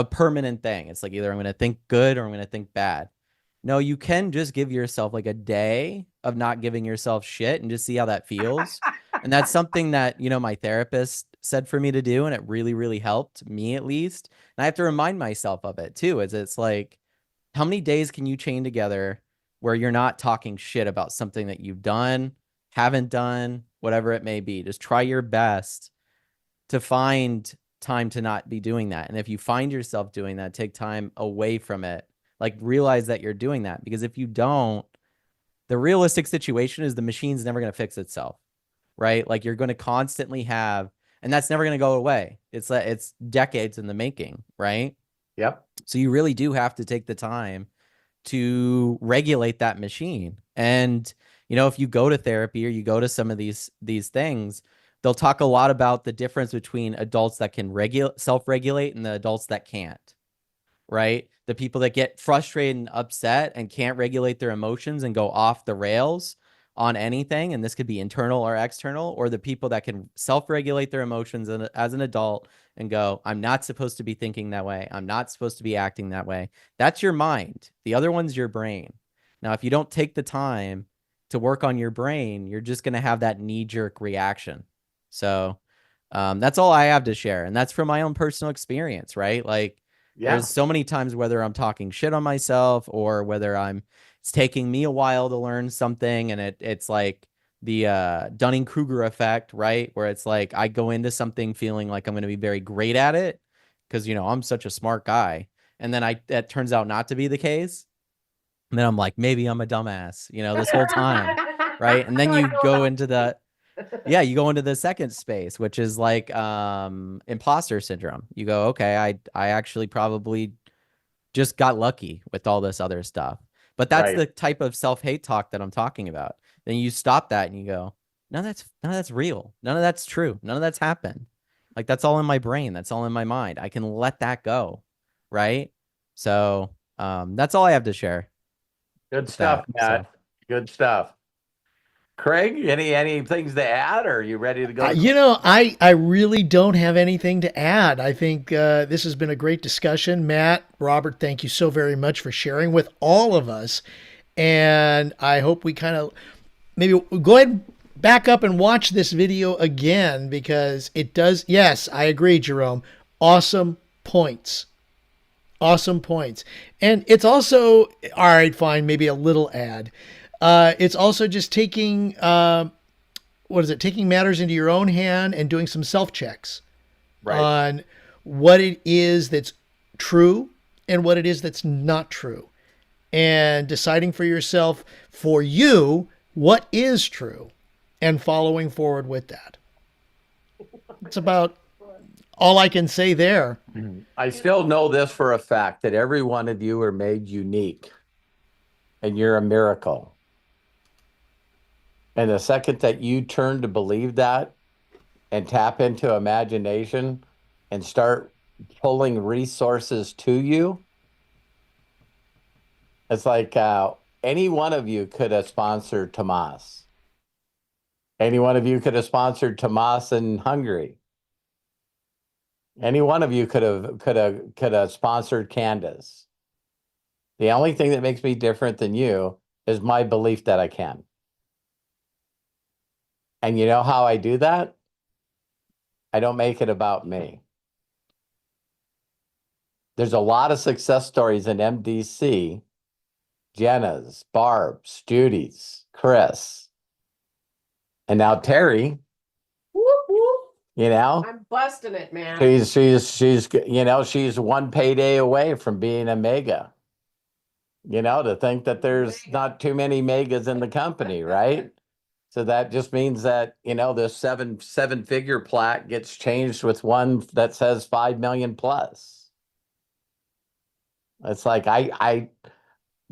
permanent thing. It's like either I'm going to think good or I'm going to think bad. No, you can just give yourself like a day of not giving yourself shit and just see how that feels. And that's something that, you know, my therapist said for me to do, and it really, really helped me at least. And I have to remind myself of it too, is it's like, how many days can you chain together where you're not talking shit about something that you've done, haven't done, whatever it may be? Just try your best to find time to not be doing that. And if you find yourself doing that, take time away from it. Like realize that you're doing that, because if you don't, the realistic situation is the machine's never going to fix itself, right? Like you're going to constantly have, and that's never going to go away. It's decades in the making, right? Yep. So you really do have to take the time to regulate that machine. And, you know, if you go to therapy or you go to some of these things, they'll talk a lot about the difference between adults that can self-regulate and the adults that can't, right? The people that get frustrated and upset and can't regulate their emotions and go off the rails on anything, and this could be internal or external, or the people that can self-regulate their emotions as an adult and go, I'm not supposed to be thinking that way. I'm not supposed to be acting that way. That's your mind. The other one's your brain. Now, if you don't take the time to work on your brain, you're just going to have that knee-jerk reaction. So that's all I have to share. And that's from my own personal experience, right? Like, there's so many times whether I'm talking shit on myself or whether it's taking me a while to learn something, and it's like the Dunning-Kruger effect, right? Where it's like I go into something feeling like I'm going to be very great at it because, you know, I'm such a smart guy. And then that turns out not to be the case. And then I'm like, maybe I'm a dumbass, you know, this whole time, right? And then you go into the second space, which is like imposter syndrome. You go, okay, I actually probably just got lucky with all this other stuff. But that's the type of self-hate talk that I'm talking about. Then you stop that and you go, none of that's real. None of that's true. None of that's happened. Like that's all in my brain. That's all in my mind. I can let that go. Right. So that's all I have to share. Good stuff, Matt. So. Good stuff. Craig, any things to add, or are you ready to go? You know, I really don't have anything to add. I think this has been a great discussion. Matt, Robert, thank you so very much for sharing with all of us. And I hope we kind of maybe go ahead and back up and watch this video again, because it does. Yes, I agree, Jerome. Awesome points. Awesome points. And it's also, all right, fine, maybe a little ad. It's also just taking, taking matters into your own hand and doing some self-checks on what it is that's true and what it is that's not true. And deciding for yourself, for you, what is true, and following forward with that. It's about all I can say there. I still know this for a fact, that every one of you are made unique, and you're a miracle. And the second that you turn to believe that and tap into imagination and start pulling resources to you, it's like any one of you could have sponsored Tomas. Any one of you could have sponsored Tomas in Hungary. Any one of you could have sponsored Candace. The only thing that makes me different than you is my belief that I can. And you know how I do that? I don't make it about me. There's a lot of success stories in MDC. Jenna's, Barb's, Judy's, Chris. And now Terry. Whoop, whoop. You know, I'm busting it, man. She's you know, she's one payday away from being a mega. to think that there's not too many megas in the company, right? So that just means that, this seven figure plaque gets changed with one that says 5 million plus. It's like, I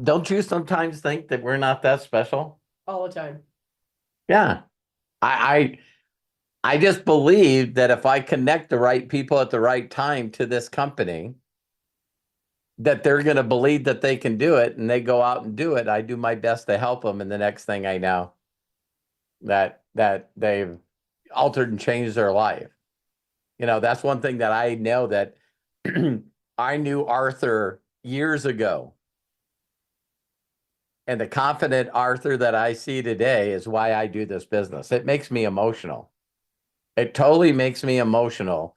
don't you sometimes think that we're not that special? All the time. Yeah. I just believe that if I connect the right people at the right time to this company, that they're going to believe that they can do it and they go out and do it. I do my best to help them. And the next thing I know, that they've altered and changed their life. That's one thing that I know, that I knew Arthur years ago. And the confident Arthur that I see today is why I do this business. It makes me emotional. It totally makes me emotional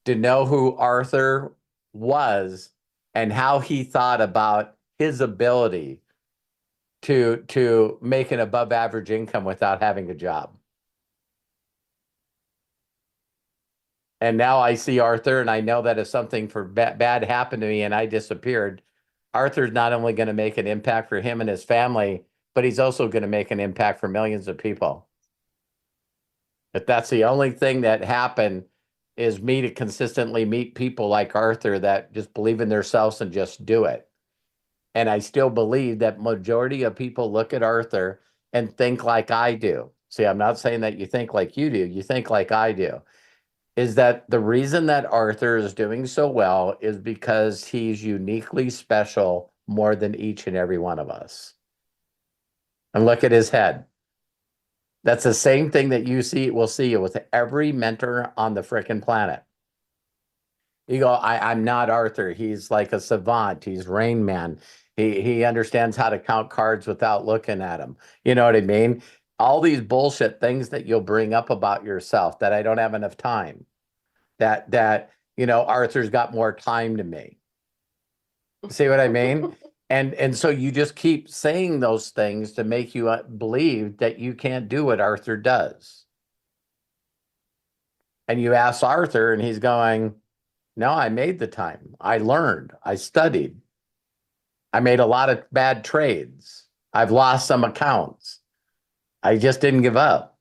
to know who Arthur was and how he thought about his ability to make an above average income without having a job. And now I see Arthur, and I know that if something bad happened to me and I disappeared, Arthur's not only going to make an impact for him and his family, but he's also going to make an impact for millions of people. If that's the only thing that happened, is me to consistently meet people like Arthur that just believe in themselves and just do it. And I still believe that majority of people look at Arthur and think like I do. See, I'm not saying that you think like you do, you think like I do. Is that the reason that Arthur is doing so well is because he's uniquely special more than each and every one of us. And look at his head. That's the same thing that you will see with every mentor on the frickin' planet. You go, I'm not Arthur. He's like a savant. He's Rain Man. He understands how to count cards without looking at them. You know what I mean? All these bullshit things that you'll bring up about yourself that I don't have enough time. That Arthur's got more time to me. See what I mean? And so you just keep saying those things to make you believe that you can't do what Arthur does. And you ask Arthur, and he's going, no, I made the time. I learned. I studied. I made a lot of bad trades. I've lost some accounts. I just didn't give up.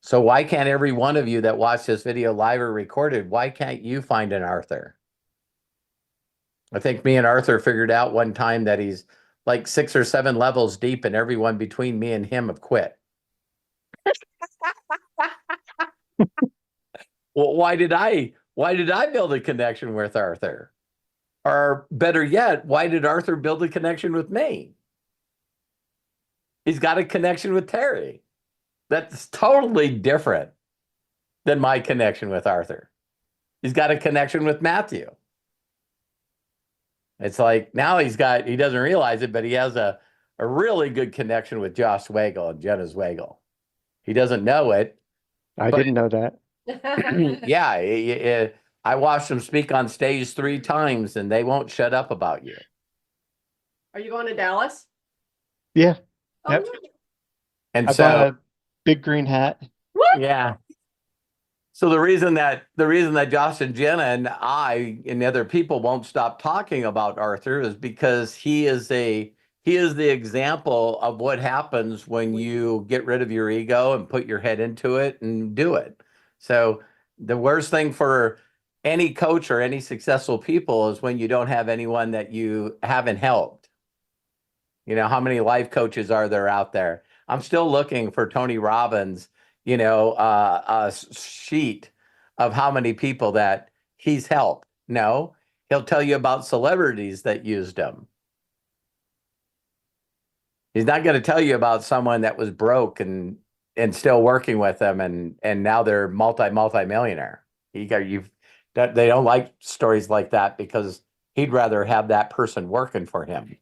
So why can't every one of you that watched this video live or recorded, why can't you find an Arthur? I think me and Arthur figured out one time that he's like 6 or 7 levels deep, and everyone between me and him have quit. Well, why did I build a connection with Arthur? Or better yet, why did Arthur build a connection with me? He's got a connection with Terry. That's totally different than my connection with Arthur. He's got a connection with Matthew. It's like now he doesn't realize it, but he has a really good connection with Josh Wagle and Jenna Wagle. He doesn't know it. I didn't know that. Yeah, I watched them speak on stage 3 times, and they won't shut up about you. Are you going to Dallas? Yeah. Oh, Yep. no. And I so, bought a big green hat. yeah. So the reason that Josh and Jenna and I and other people won't stop talking about Arthur is because he is the example of what happens when you get rid of your ego and put your head into it and do it. So the worst thing for any coach or any successful people is when you don't have anyone that you haven't helped. How many life coaches are there out there? I'm still looking for Tony Robbins, a sheet of how many people that he's helped. No, he'll tell you about celebrities that used him. He's not going to tell you about someone that was broke and still working with them and now they're multi-millionaire. They don't like stories like that because he'd rather have that person working for him.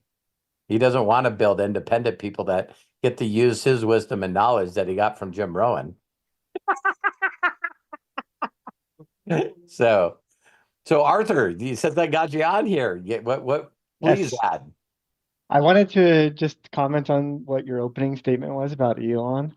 He doesn't want to build independent people that get to use his wisdom and knowledge that he got from Jim Rohn. So Arthur, you said that got you on here. What please Yes. add? I wanted to just comment on what your opening statement was about Elon.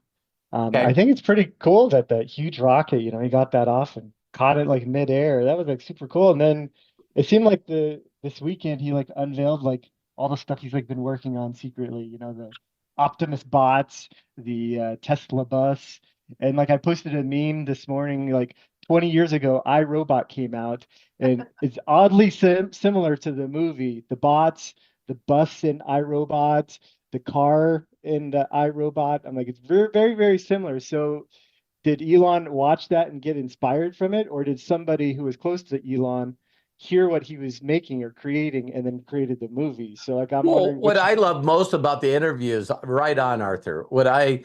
Okay. I think it's pretty cool that huge rocket, he got that off and caught it like midair. That was like super cool. And then it seemed like this weekend he like unveiled like all the stuff he's like been working on secretly, you know, the Optimus bots, the Tesla bus. And like I posted a meme this morning, like 20 years ago, iRobot came out, and it's oddly similar to the movie. The bots, the bus in iRobot, the car in the iRobot. I'm like, it's very, very, very similar. So did Elon watch that and get inspired from it, or did somebody who was close to Elon hear what he was making or creating and then created the movie? So like I'm Well, wondering what which. I love most about the interviews, right on, Arthur. What I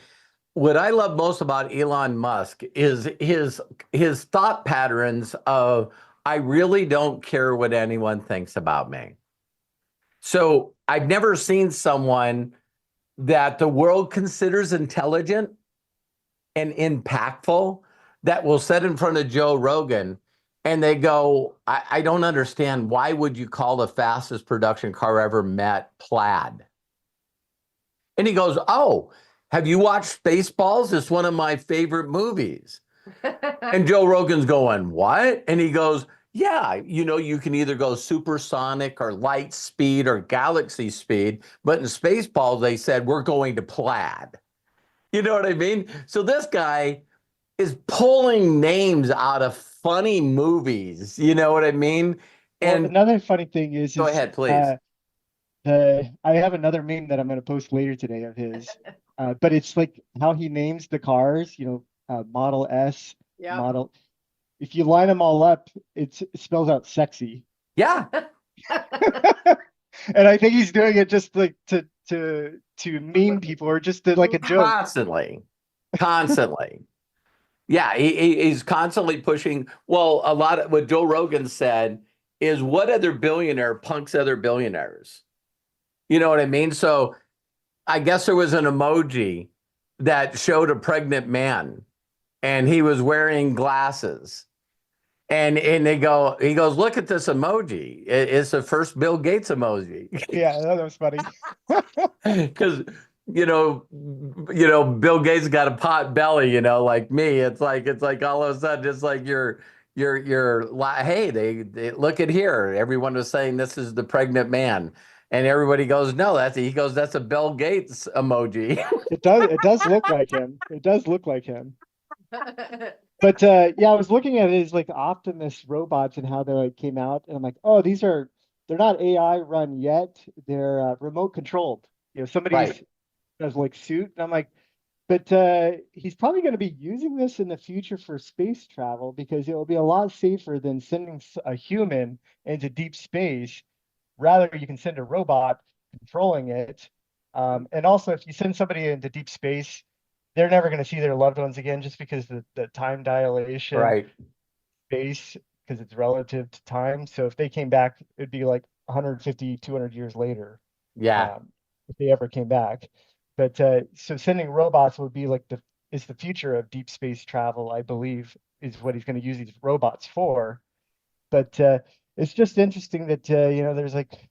love most about Elon Musk is his thought patterns of I really don't care what anyone thinks about me. So I've never seen someone that the world considers intelligent and impactful that will sit in front of Joe Rogan and they go, I don't understand. Why would you call the fastest production car ever met Plaid? And he goes, oh, have you watched Spaceballs? It's one of my favorite movies. And Joe Rogan's going, what? And he goes, yeah, you know, you can either go supersonic or light speed or galaxy speed. But in Spaceballs, they said, we're going to Plaid. You know what I mean? So this guy is pulling names out of funny movies. You know what I mean? Well, And another funny thing go ahead, please. I have another meme that I'm going to post later today of his, but it's like how he names the cars, you know, Model S, Yeah. Model. If you line them all up, it spells out sexy. Yeah. And I think he's doing it just like to meme people or just to like a joke. Constantly. Yeah, he's constantly pushing. Well, a lot of what Joe Rogan said is what other billionaire punks other billionaires? You know what I mean? So I guess there was an emoji that showed a pregnant man and he was wearing glasses. And he goes, look at this emoji. It's the first Bill Gates emoji. Yeah, that was funny. Because Bill Gates got a pot belly, like me. It's like all of a sudden, it's like hey, they look at here. Everyone was saying this is the pregnant man, and everybody goes, no, that's a Bill Gates emoji. It does look like him. It does look like him. But yeah, I was looking at his like Optimus robots and how they like came out, and I'm like, oh, they're not AI run yet. They're remote controlled. You know, somebody's Right. does like suit, and I'm like, but he's probably going to be using this in the future for space travel because it will be a lot safer than sending a human into deep space. Rather, you can send a robot controlling it. And also, if you send somebody into deep space, they're never going to see their loved ones again just because the time dilation Right. space, because it's relative to time. So if they came back, it'd be like 150, 200 years later. Yeah. If they ever came back. But so sending robots would be like is the future of deep space travel, I believe, is what he's going to use these robots for. But it's just interesting that there's like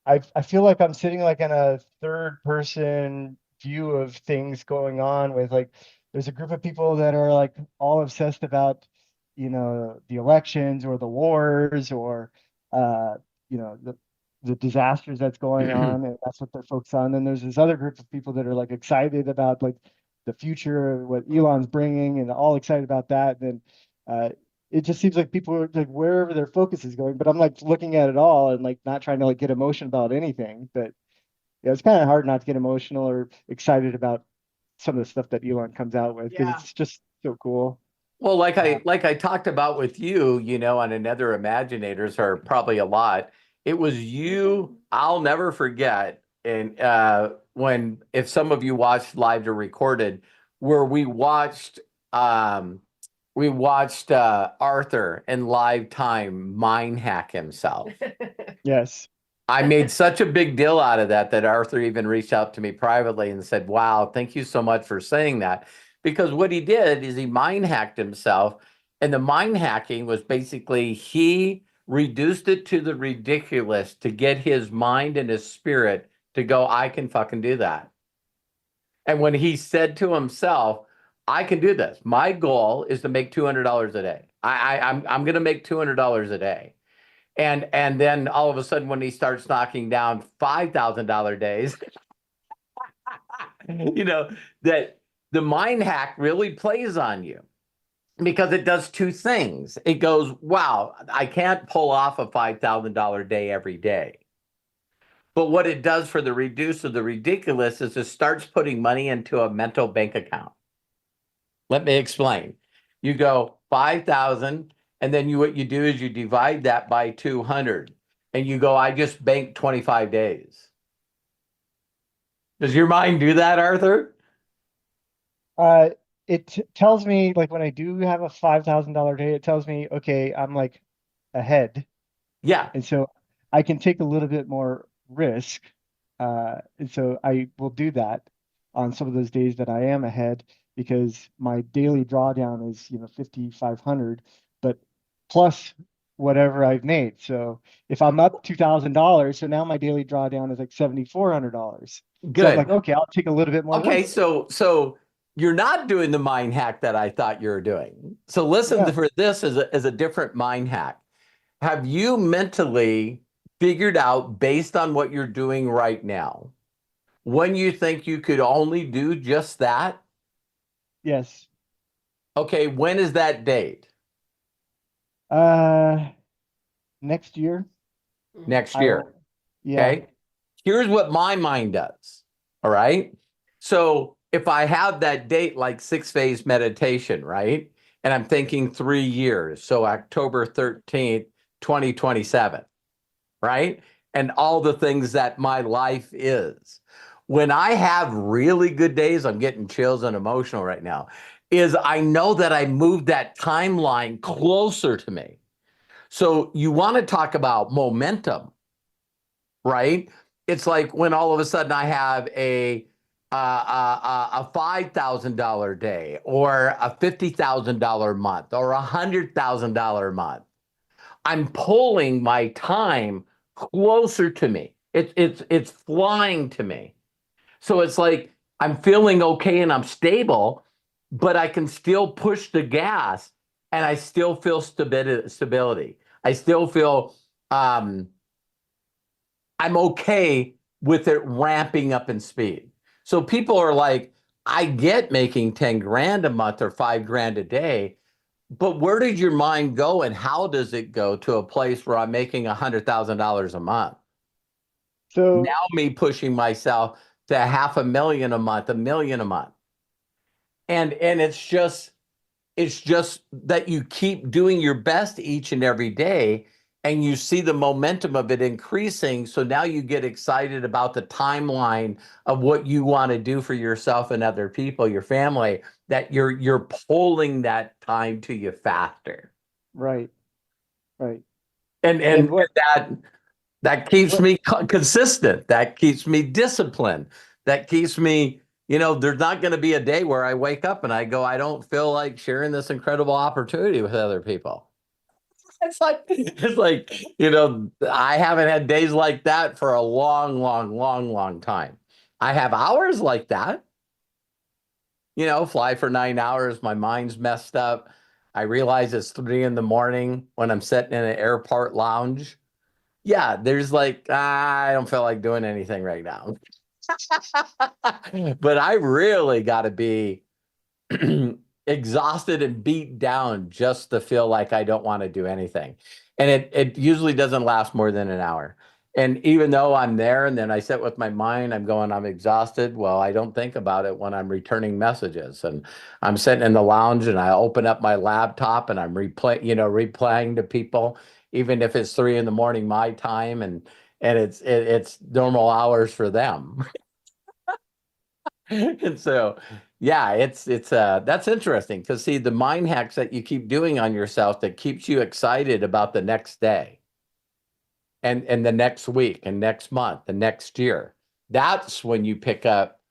I feel like I'm sitting like in a third person view of things going on with like there's a group of people that are like all obsessed about the elections or the wars or uh the disasters that's going on, and that's what they're focused on. Then there's this other group of people that are like excited about like the future, what Elon's bringing, and all excited about that. And it just seems like people are like wherever their focus is going. But I'm like looking at it all and like not trying to like get emotional about anything. But yeah, it's kind of hard not to get emotional or excited about some of the stuff that Elon comes out with because Yeah. it's just so cool. Well, like I talked about with you, on another Imaginators, or probably a lot. It was you. I'll never forget. And if some of you watched live or recorded, where we watched Arthur in live time mind hack himself. Yes. I made such a big deal out of that Arthur even reached out to me privately and said, wow, thank you so much for saying that. Because what he did is he mind hacked himself. And the mind hacking was basically he reduced it to the ridiculous to get his mind and his spirit to go, I can fucking do that. And when he said to himself, I can do this. My goal is to make $200 a day. I'm going to make $200 a day. And then all of a sudden when he starts knocking down $5,000 days, you know, that the mind hack really plays on you because it does two things. It goes, wow, I can't pull off a $5,000 day every day. But what it does for the reduce of the ridiculous is it starts putting money into a mental bank account. Let me explain. You go 5,000, and then what you do is you divide that by 200, and you go, I just banked 25 days. Does your mind do that, Arthur? It tells me, like, when I do have a $5,000 day, it tells me, okay, I'm like ahead. Yeah. And so I can take a little bit more risk. And so I will do that on some of those days that I am ahead, because my daily drawdown is, 5,500, but plus whatever I've made. So if I'm up $2,000, so now my daily drawdown is like $7,400. So I'm like, Good. okay, I'll take a little bit more Okay, risk. so you're not doing the mind hack that I thought you were doing. So listen Yeah. for this as a different mind hack. Have you mentally figured out, based on what you're doing right now, when you think you could only do just that? Yes. Okay, when is that date? Next year. Next I year. will, yeah. Okay. Here's what my mind does. All right. So if I have that date like 6 phase meditation, right? And I'm thinking 3 years. So October 13th, 2027, right? And all the things that my life is. When I have really good days, I'm getting chills and emotional right now, is I know that I moved that timeline closer to me. So you want to talk about momentum, right? It's like when all of a sudden I have a $5,000 day or a $50,000 month or a $100,000 month. I'm pulling my time closer to me. It's flying to me. So it's like I'm feeling okay and I'm stable, but I can still push the gas and I still feel stability. I still feel I'm okay with it ramping up in speed. So people are like, I get making 10 grand a month or 5 grand a day, but where did your mind go and how does it go to a place where I'm making $100,000 a month? So Now me pushing myself to 500,000 a month, 1 million a month. And it's just that you keep doing your best each and every day and you see the momentum of it increasing. So now you get excited about the timeline of what you want to do for yourself and other people, your family, that you're pulling that time to you faster. right. And what that keeps what me consistent. That keeps me disciplined. That keeps me, there's not going to be a day where I wake up and I go, I don't feel like sharing this incredible opportunity with other people. It's like, I haven't had days like that for a long, long, long, long time. I have hours like that. Fly for 9 hours. My mind's messed up. I realize it's 3 a.m. when I'm sitting in an airport lounge. Yeah, there's like, I don't feel like doing anything right now. But I really got to be exhausted and beat down just to feel like I don't want to do anything. And it usually doesn't last more than an hour. And even though I'm there and then I sit with my mind, I'm exhausted. Well, I don't think about it when I'm returning messages and I'm sitting in the lounge and I open up my laptop and I'm replaying to people, even if it's 3 a.m. my time and it's normal hours for them. And so, yeah, it's that's interesting because see the mind hacks that you keep doing on yourself that keeps you excited about the next day and the next week and next month and next year. That's when you pick up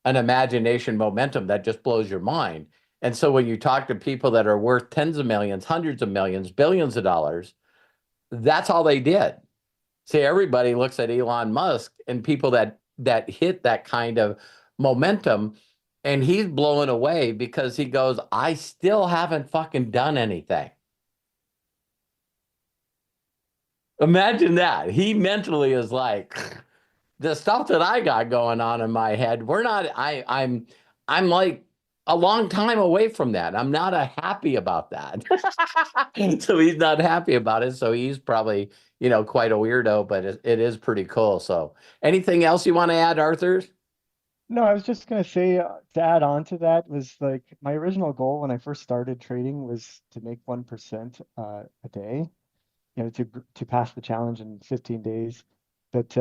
an imagination momentum that just blows your mind. And so when you talk to people that are worth tens of millions, hundreds of millions, billions of dollars, that's all they did. See, everybody looks at Elon Musk and people that hit that kind of momentum, and he's blowing away because he goes, I still haven't fucking done anything. Imagine that. He mentally is like, the stuff that I got going on in my head, I'm like a long time away from that. I'm not happy about that. So he's not happy about it. So he's probably, quite a weirdo, but it is pretty cool. So anything else you want to add, Arthur? No, I was just gonna say to add on to that was like my original goal when I first started trading was to make 1% a day, to pass the challenge in 15 days. But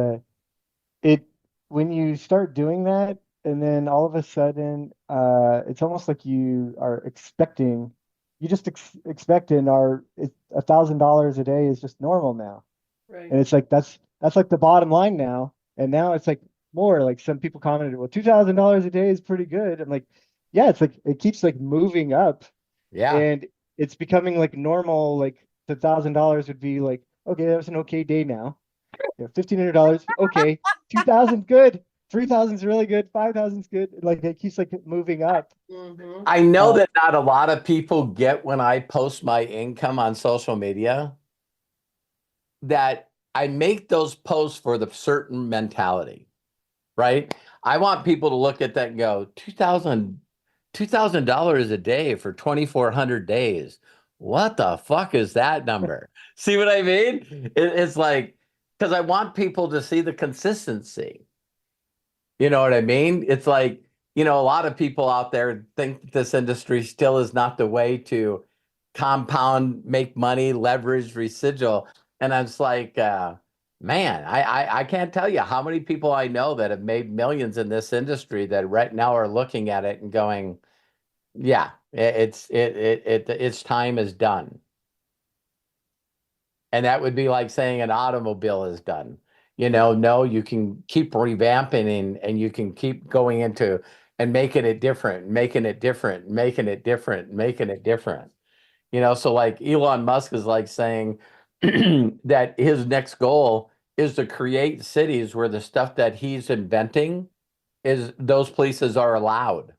it when you start doing that, and then all of a sudden, it's almost like you are expecting, you just expecting $1,000 a day is just normal now. Right. And it's like that's like the bottom line now. And now it's like more like some people commented, well, $2,000 a day is pretty good. I'm like, yeah, it's like it keeps like moving up, Yeah. and it's becoming like normal. Like $1,000 would be like, okay, that was an okay day now. $1,500, okay, 2,000 good, 3,000 is really good, 5,000 is good. Like it keeps like moving up. Mhm. I know Uh, that not a lot of people get when I post my income on social media, that I make those posts for the certain mentality, right? I want people to look at that and go, $2,000 a day for 2,400 days. What the fuck is that number? See what I mean? It's like, because I want people to see the consistency. You know what I mean? It's like, a lot of people out there think that this industry still is not the way to compound, make money, leverage, residual. And I was like, man, I can't tell you how many people I know that have made millions in this industry that right now are looking at it and going, yeah, its time is done. And that would be like saying an automobile is done. No, you can keep revamping and you can keep going into and making it different, making it different, making it different, making it different. So like Elon Musk is like saying that his next goal is to create cities where the stuff that he's inventing is those places are allowed.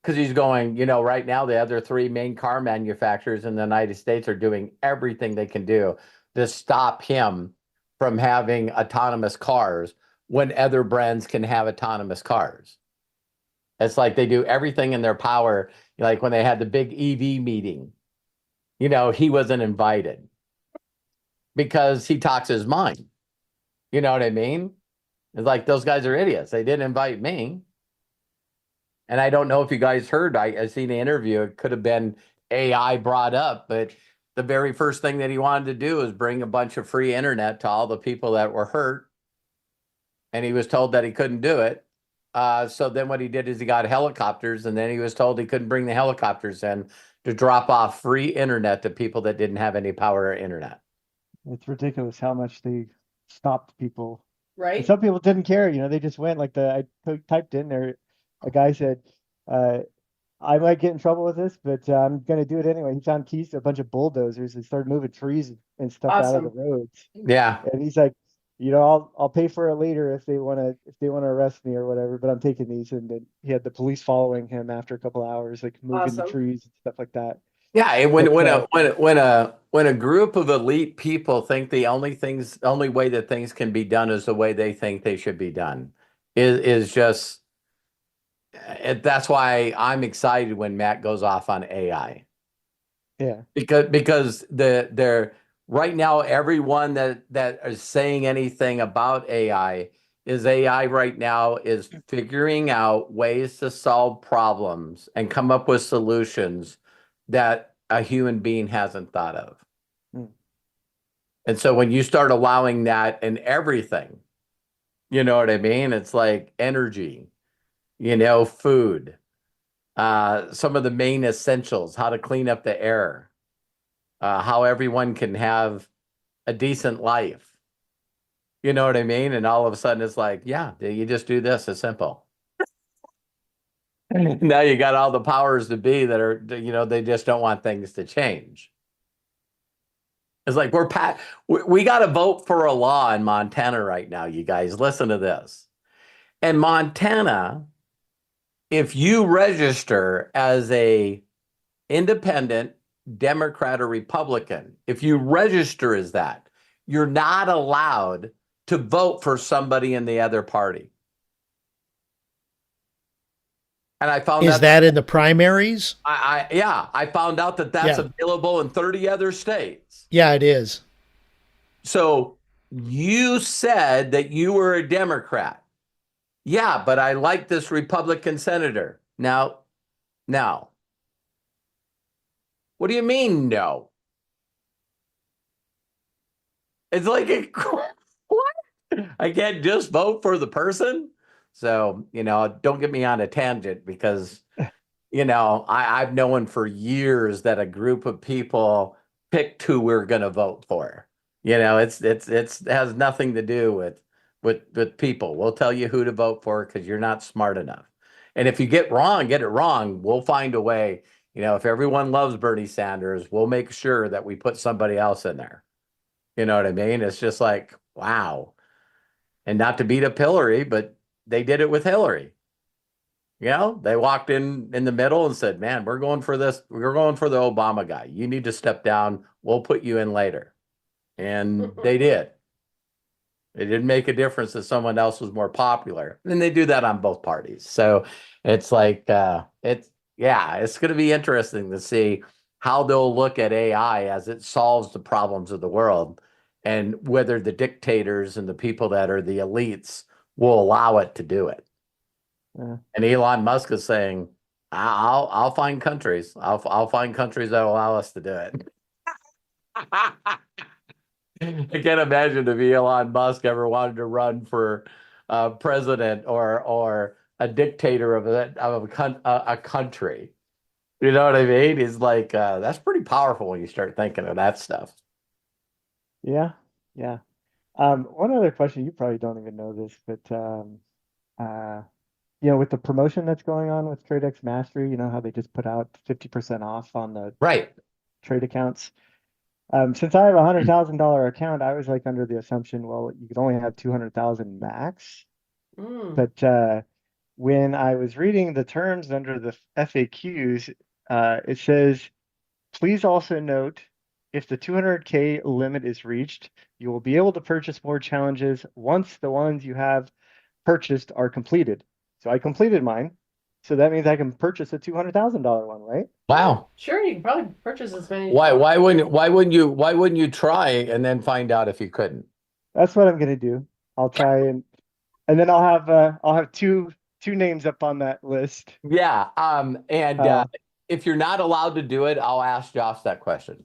Because he's going, right now the other three main car manufacturers in the United States are doing everything they can do to stop him from having autonomous cars when other brands can have autonomous cars. It's like they do everything in their power. Like when they had the big EV meeting, he wasn't invited because he talks his mind. You know what I mean? It's like those guys are idiots. They didn't invite me. And I don't know if you guys heard, I seen the interview. It could have been AI brought up, but the very first thing that he wanted to do was bring a bunch of free internet to all the people that were hurt. And he was told that he couldn't do it. So then what he did is he got helicopters, and then he was told he couldn't bring the helicopters in to drop off free internet to people that didn't have any power or internet. it's ridiculous how much they stopped people. And Right. some people didn't care, they just went like I typed in there, a guy said, I might get in trouble with this, but I'm gonna do it anyway. He found keys to a bunch of bulldozers and started moving trees and stuff out of the Awesome. roads. Yeah. And he's like, I'll pay for it later if they wanna arrest me or whatever, but I'm taking these. And then he had the police following him after a couple hours, like moving the Awesome. trees and stuff like that. Yeah, and But when a group of elite people think the only way that things can be done is the way they think they should be done, is just that's why I'm excited when Matt goes off on AI. yeah, Because they're right now everyone that is saying anything about AI right now is figuring out ways to solve problems and come up with solutions that a human being hasn't thought of. Hmm. And so when you start allowing that in everything, you know what I mean? It's like energy, food, some of the main essentials, how to clean up the air, how everyone can have a decent life. You know what I mean? And all of a sudden it's like, yeah, you just do this. It's simple. Now you got all the powers to be that are, they just don't want things to change. It's like we got to vote for a law in Montana right now, you guys. Listen to this. In Montana, if you register as a independent Democrat or Republican, if you register as that, you're not allowed to vote for somebody in the other party. And I found Is that in the primaries? I found out that that's Yeah. available in 30 other states. Yeah, it is. So you said that you were a Democrat. Yeah, but I like this Republican senator. Now, what do you mean, no? It's like, what? I can't just vote for the person? So, don't get me on a tangent because, I've known for years that a group of people picked who we're going to vote for. It has nothing to do with people. We'll tell you who to vote for because you're not smart enough. And if you get it wrong, we'll find a way. If everyone loves Bernie Sanders, we'll make sure that we put somebody else in there. You know what I mean? It's just like, wow. And not to beat up Hillary, but they did it with Hillary. They walked in the middle and said, man, we're going for this. We're going for the Obama guy. You need to step down. We'll put you in later. And they did. It didn't make a difference that someone else was more popular. And they do that on both parties. So it's like, it's going to be interesting to see how they'll look at AI as it solves the problems of the world and whether the dictators and the people that are the elites will allow it to do it. Yeah. And Elon Musk is saying, I'll find countries. I'll find countries that allow us to do it. I can't imagine if Elon Musk ever wanted to run for president or a dictator of a country. You know what I mean? He's like, that's pretty powerful when you start thinking of that stuff. Yeah. One other question, you probably don't even know this, but with the promotion that's going on with TradeX Mastery, how they just put out 50% off on the right trade accounts. Since I have a $100,000 account, I was like under the assumption, well, you could only have 200,000 max. But when I was reading the terms under the FAQs, it says, please also note, if the 200K limit is reached, you will be able to purchase more challenges once the ones you have purchased are completed. So I completed mine. So that means I can purchase a $200,000 one, right? Wow. Sure, you can probably purchase as many. Why wouldn't you try and then find out if you couldn't? That's what I'm gonna do. I'll try and then I'll have two names up on that list. Yeah. If you're not allowed to do it, I'll ask Josh that question.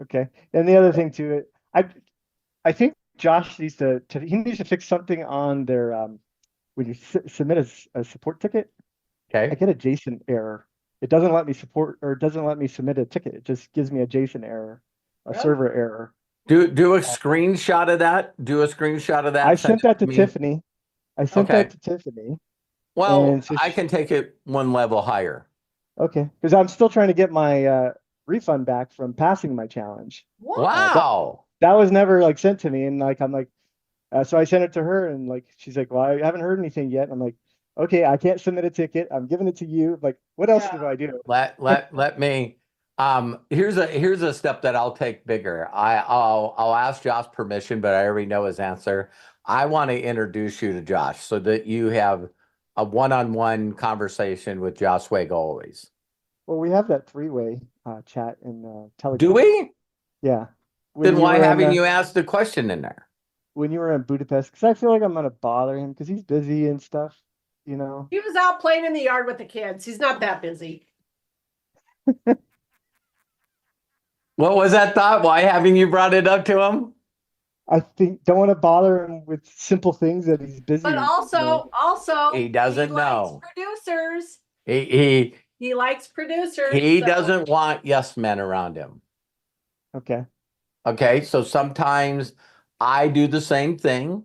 Okay. And the other thing too, I think Josh needs to fix something on their when you submit a support ticket. Okay. I get a JSON error. It doesn't let me it doesn't let me submit a ticket. It just gives me a JSON error, a server error. Do a screenshot of that. Do a screenshot of that. I sent that to Tiffany. Well, so I can take it one level higher. Okay, because I'm still trying to get my refund back from passing my challenge. Wow. That was never sent to me, and I'm like, so I sent it to her, and she's like, well, I haven't heard anything yet. I'm like, okay, I can't submit a ticket. I'm giving it to you. What else do I do? Let me. Here's a step that I'll take bigger. I'll ask Josh permission, but I already know his answer. I want to introduce you to Josh so that you have a one-on-one conversation with Josh Wago always. Well, we have that three-way chat in Telegram. Do we? Yeah. Then why haven't you asked the question in there? When you were in Budapest, because I feel like I'm gonna bother him because he's busy and stuff. He was out playing in the yard with the kids. He's not that busy. What was that thought? Why haven't you brought it up to him? I think don't want to bother him with simple things that he's busy. But also he doesn't know. Producers. He likes producers. He doesn't want yes men around him. Okay. So sometimes I do the same thing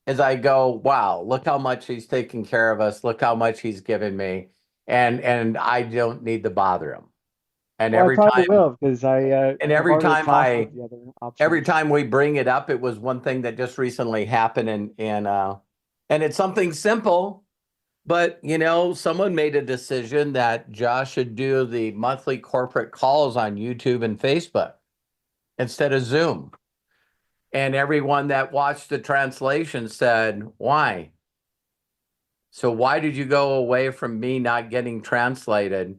as I go, wow, look how much he's taking care of us. Look how much he's given me. And I don't need to bother him. And every time we bring it up, it was one thing that just recently happened and it's something simple, But, someone made a decision that Josh should do the monthly corporate calls on YouTube and Facebook instead of Zoom. And everyone that watched the translation said, why? So why did you go away from me not getting translated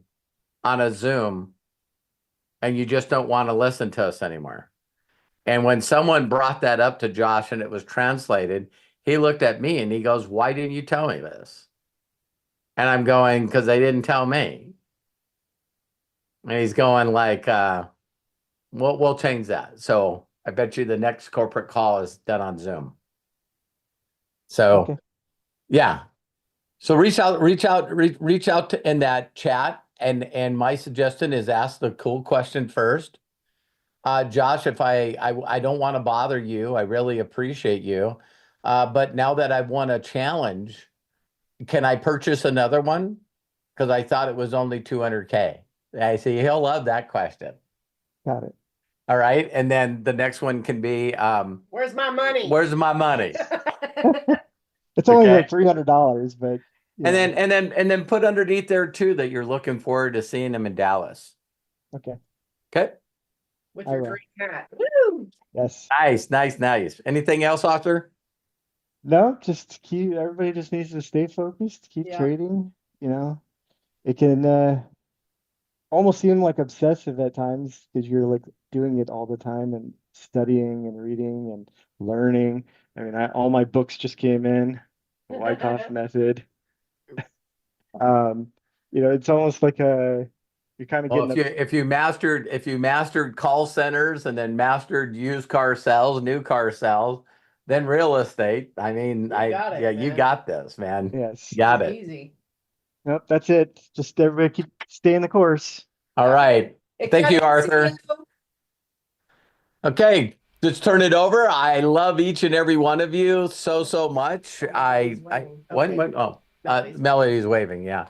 on a Zoom and you just don't want to listen to us anymore? And when someone brought that up to Josh and it was translated, he looked at me and he goes, why didn't you tell me this? And I'm going, because they didn't tell me. And he's going like, we'll change that. So I bet you the next corporate call is done on Zoom. So Okay. yeah. So reach out in that chat. And my suggestion is ask the cool question first. Josh, if I don't want to bother you, I really appreciate you. But now that I've won a challenge, can I purchase another one? Because I thought it was only 200K. I see he'll love that question. Got it. All right. And then the next one can be, Where's my money? where's my money? It's only Okay. like $300, but And then put underneath there too that you're looking forward to seeing him in Dallas. okay. Okay. With I your will. great hat. Woo! Yes. Nice. Anything else, Arthur? No, just everybody just needs to stay focused, keep Yeah. trading. It can almost seem like obsessive at times because you're like doing it all the time and studying and reading and learning. I mean, all my books just came in, the Wyckoff method. It's almost like you're kind of Well, getting if you mastered call centers and then mastered used car sales, new car sales, then real estate. I mean, You got it, you man. got this, man. yes. Got It's it. easy. Nope, that's it. Just everybody keep staying the course. All right. Thank you, Excited to see Arthur. you. Okay, let's turn it over. I love each and every one of you so much. Melody's waving. Okay. Melody's Melody's waving. Yeah.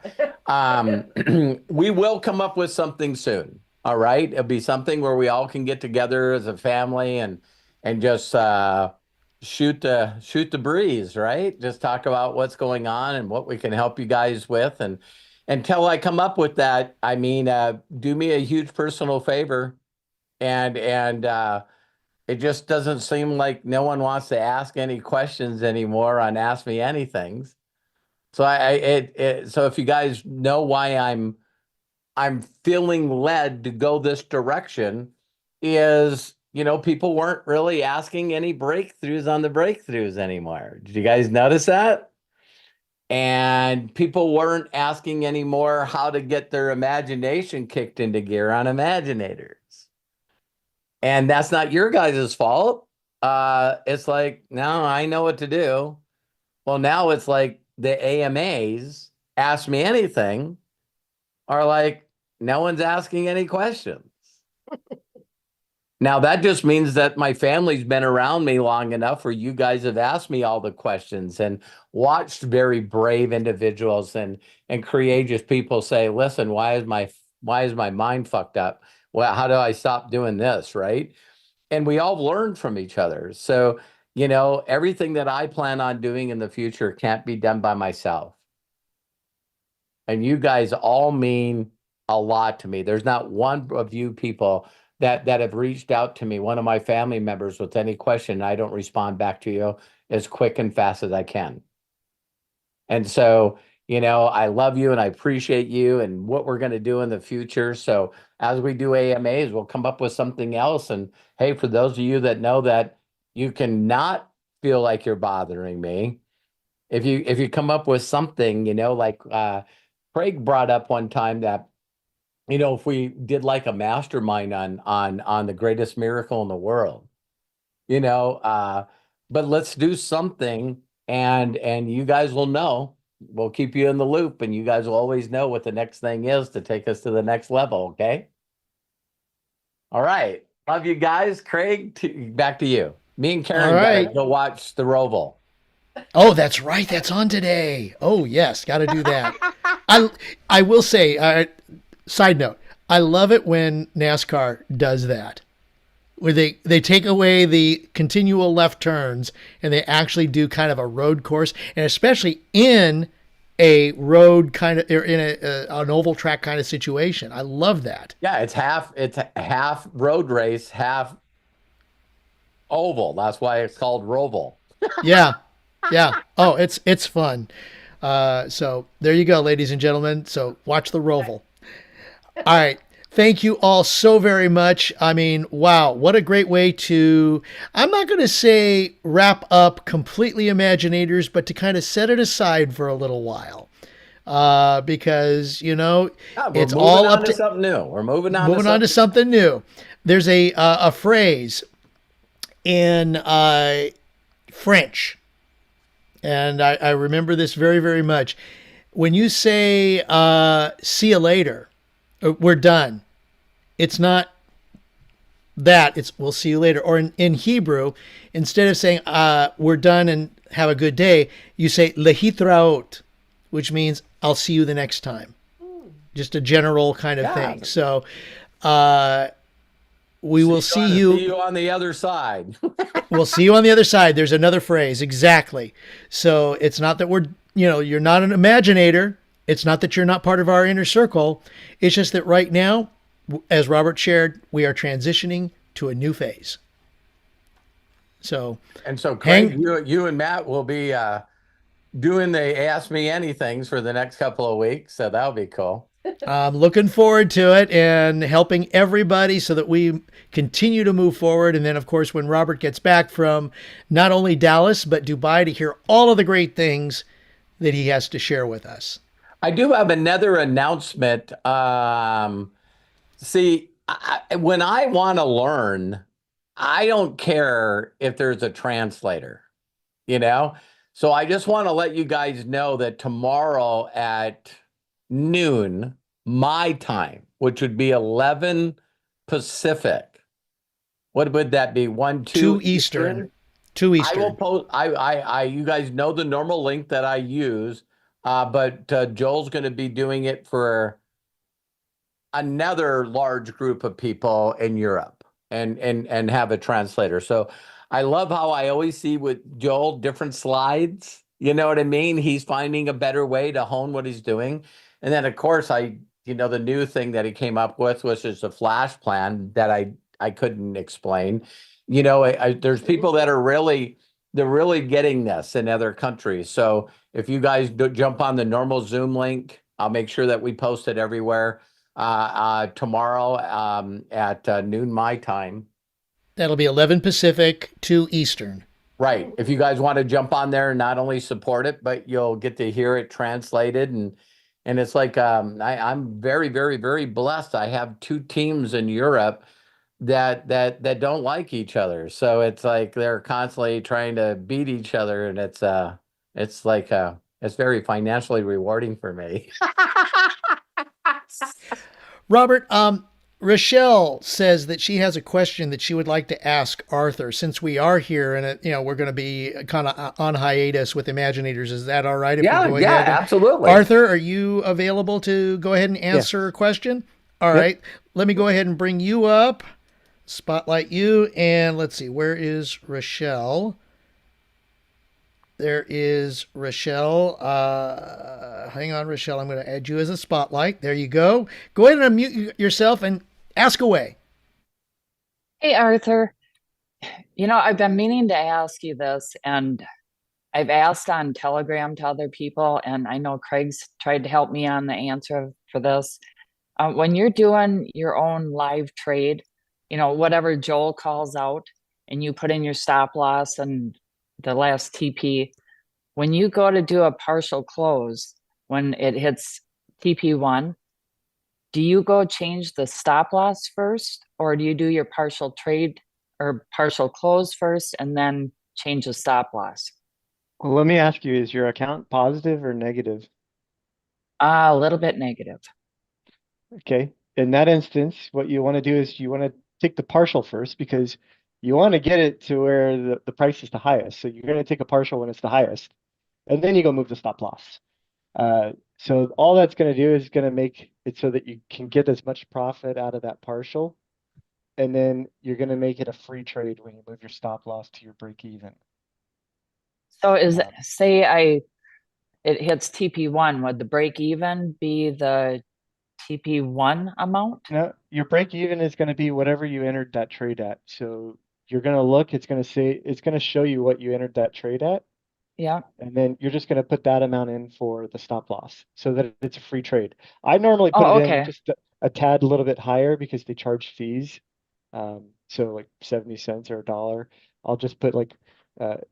We will come up with something soon. All right. It'll be something where we all can get together as a family and just shoot the breeze, right? Just talk about what's going on and what we can help you guys with. And until I come up with that, I mean, do me a huge personal favor and it just doesn't seem like no one wants to ask any questions anymore on Ask Me Anythings. So so if you guys know why I'm feeling led to go this direction is, people weren't really asking any breakthroughs on the breakthroughs anymore. Did you guys notice that? And people weren't asking anymore how to get their imagination kicked into gear on Imaginators. And that's not your guys' fault. It's like, no, I know what to do. Well, now it's like the AMAs, Ask Me Anything, are like, no one's asking any questions. Now, that just means that my family's been around me long enough where you guys have asked me all the questions and watched very brave individuals and courageous people say, listen, why is my mind fucked up? Well, how do I stop doing this, right? And we all learn from each other. So, everything that I plan on doing in the future can't be done by myself. And you guys all mean a lot to me. There's not one of you people that have reached out to me, one of my family members, with any question. I don't respond back to you as quick and fast as I can. And so, I love you and I appreciate you and what we're going to do in the future. So as we do AMAs, we'll come up with something else. And hey, for those of you that know that you cannot feel like you're bothering me, if you come up with something, like Craig brought up one time that, if we did like a mastermind on the greatest miracle in the world, but let's do something and you guys will know. We'll keep you in the loop and you guys will always know what the next thing is to take us to the next level. Okay. All right. Love you guys. Craig, back to you. Me and Karen All right. gotta go watch the Roval. Oh, that's right. That's on today. Oh, yes. Got to do that. I will say, side note, I love it when NASCAR does that, where they take away the continual left turns and they actually do kind of a road course, and especially in a road kind of, or in an oval track kind of situation. I love that. Yeah, it's half road race, half oval. That's why it's called Roval. Yeah. Yeah. Oh, it's fun. So there you go, ladies and gentlemen. So watch the Roval. All right. Thank you all so very much. I mean, wow, what a great way to, I'm not going to say wrap up completely Imaginators, but to kind of set it aside for a little while. Because, you know, Yeah, we're it's moving all on up to to something new. We're moving on moving on to something new. There's a phrase in French, and I remember this very, very much. When you say see you later, we're done, it's not that, it's we'll see you later. Or in Hebrew, instead of saying we're done and have a good day, you say lehitraot, which means I'll see you the next time. Just a general kind of thing. So we will see you on the other side. we'll see you on the other side. There's another phrase. Exactly. So it's not that we're, you know, you're not an imaginator. It's not that you're not part of our inner circle. It's just that right now, as Robert shared, we are transitioning to a new phase. So, And so, Craig, you and Matt will be doing the Ask Me Anythings for the next couple of weeks. So that'll be cool. I'm looking forward to it and helping everybody so that we continue to move forward. And then, of course, when Robert gets back from not only Dallas, but Dubai, to hear all of the great things that he has to share with us. I do have another announcement. See, when I want to learn, I don't care if there's a translator, you know? So I just want to let you guys know that tomorrow at noon, my time, which would be 11 Pacific. What would that be? 2 Eastern. 2 Eastern. I will post, you guys know the normal link that I use, but Joel's going to be doing it for another large group of people in Europe and have a translator. So I love how I always see with Joel different slides. You know what I mean? He's finding a better way to hone what he's doing. And then of course the new thing that he came up with was just a flash plan that I couldn't explain. You know, there's people that are they're really getting this in other countries. So if you guys jump on the normal Zoom link, I'll make sure that we post it everywhere. Tomorrow at noon my time. That'll be 11 Pacific, 2 Eastern. Right. If you guys want to jump on there and not only support it, but you'll get to hear it translated. And it's like I'm very, very, very blessed. I have 2 teams in Europe that don't like each other. So it's like they're constantly trying to beat each other, and it's very financially rewarding for me. Robert, Rochelle says that she has a question that she would like to ask Arthur, since we are here and we're going to be kind of on hiatus with Imaginators. Is that all right? Yeah, absolutely. Arthur, are you available to go ahead and answer her question? All right. Let me go ahead and bring you up, spotlight you, and let's see, where is Rochelle? There is Rochelle. Hang on, Rochelle. I'm going to add you as a spotlight. There you go. Go ahead and unmute yourself and ask away. Hey, Arthur. You know, I've been meaning to ask you this, and I've asked on Telegram to other people, and I know Craig's tried to help me on the answer for this. When you're doing your own live trade, you know, whatever Joel calls out, and you put in your stop loss and the last TP, when you go to do a partial close, when it hits TP1, do you go change the stop loss first, or do you do your partial trade or partial close first and then change the stop loss? Well, let me ask you, is your account positive or negative? A little bit negative. Okay. In that instance, what you want to do is you want to take the partial first, because you want to get it to where the price is the highest. So you're going to take a partial when it's the highest, and then you go move the stop loss. So all that's going to do is going to make it so that you can get as much profit out of that partial, and then you're going to make it a free trade when you move your stop loss to your break even. So is it, say it hits TP1, would the break even be the TP1 amount? No, your break even is going to be whatever you entered that trade at. So you're going to look, it's going to show you what you entered that trade at. Yeah. And then you're just going to put that amount in for the stop loss so that it's a free trade. I normally put Oh, it okay. in just a tad a little bit higher because they charge fees. So like 70 cents or $1. I'll just put like 0.01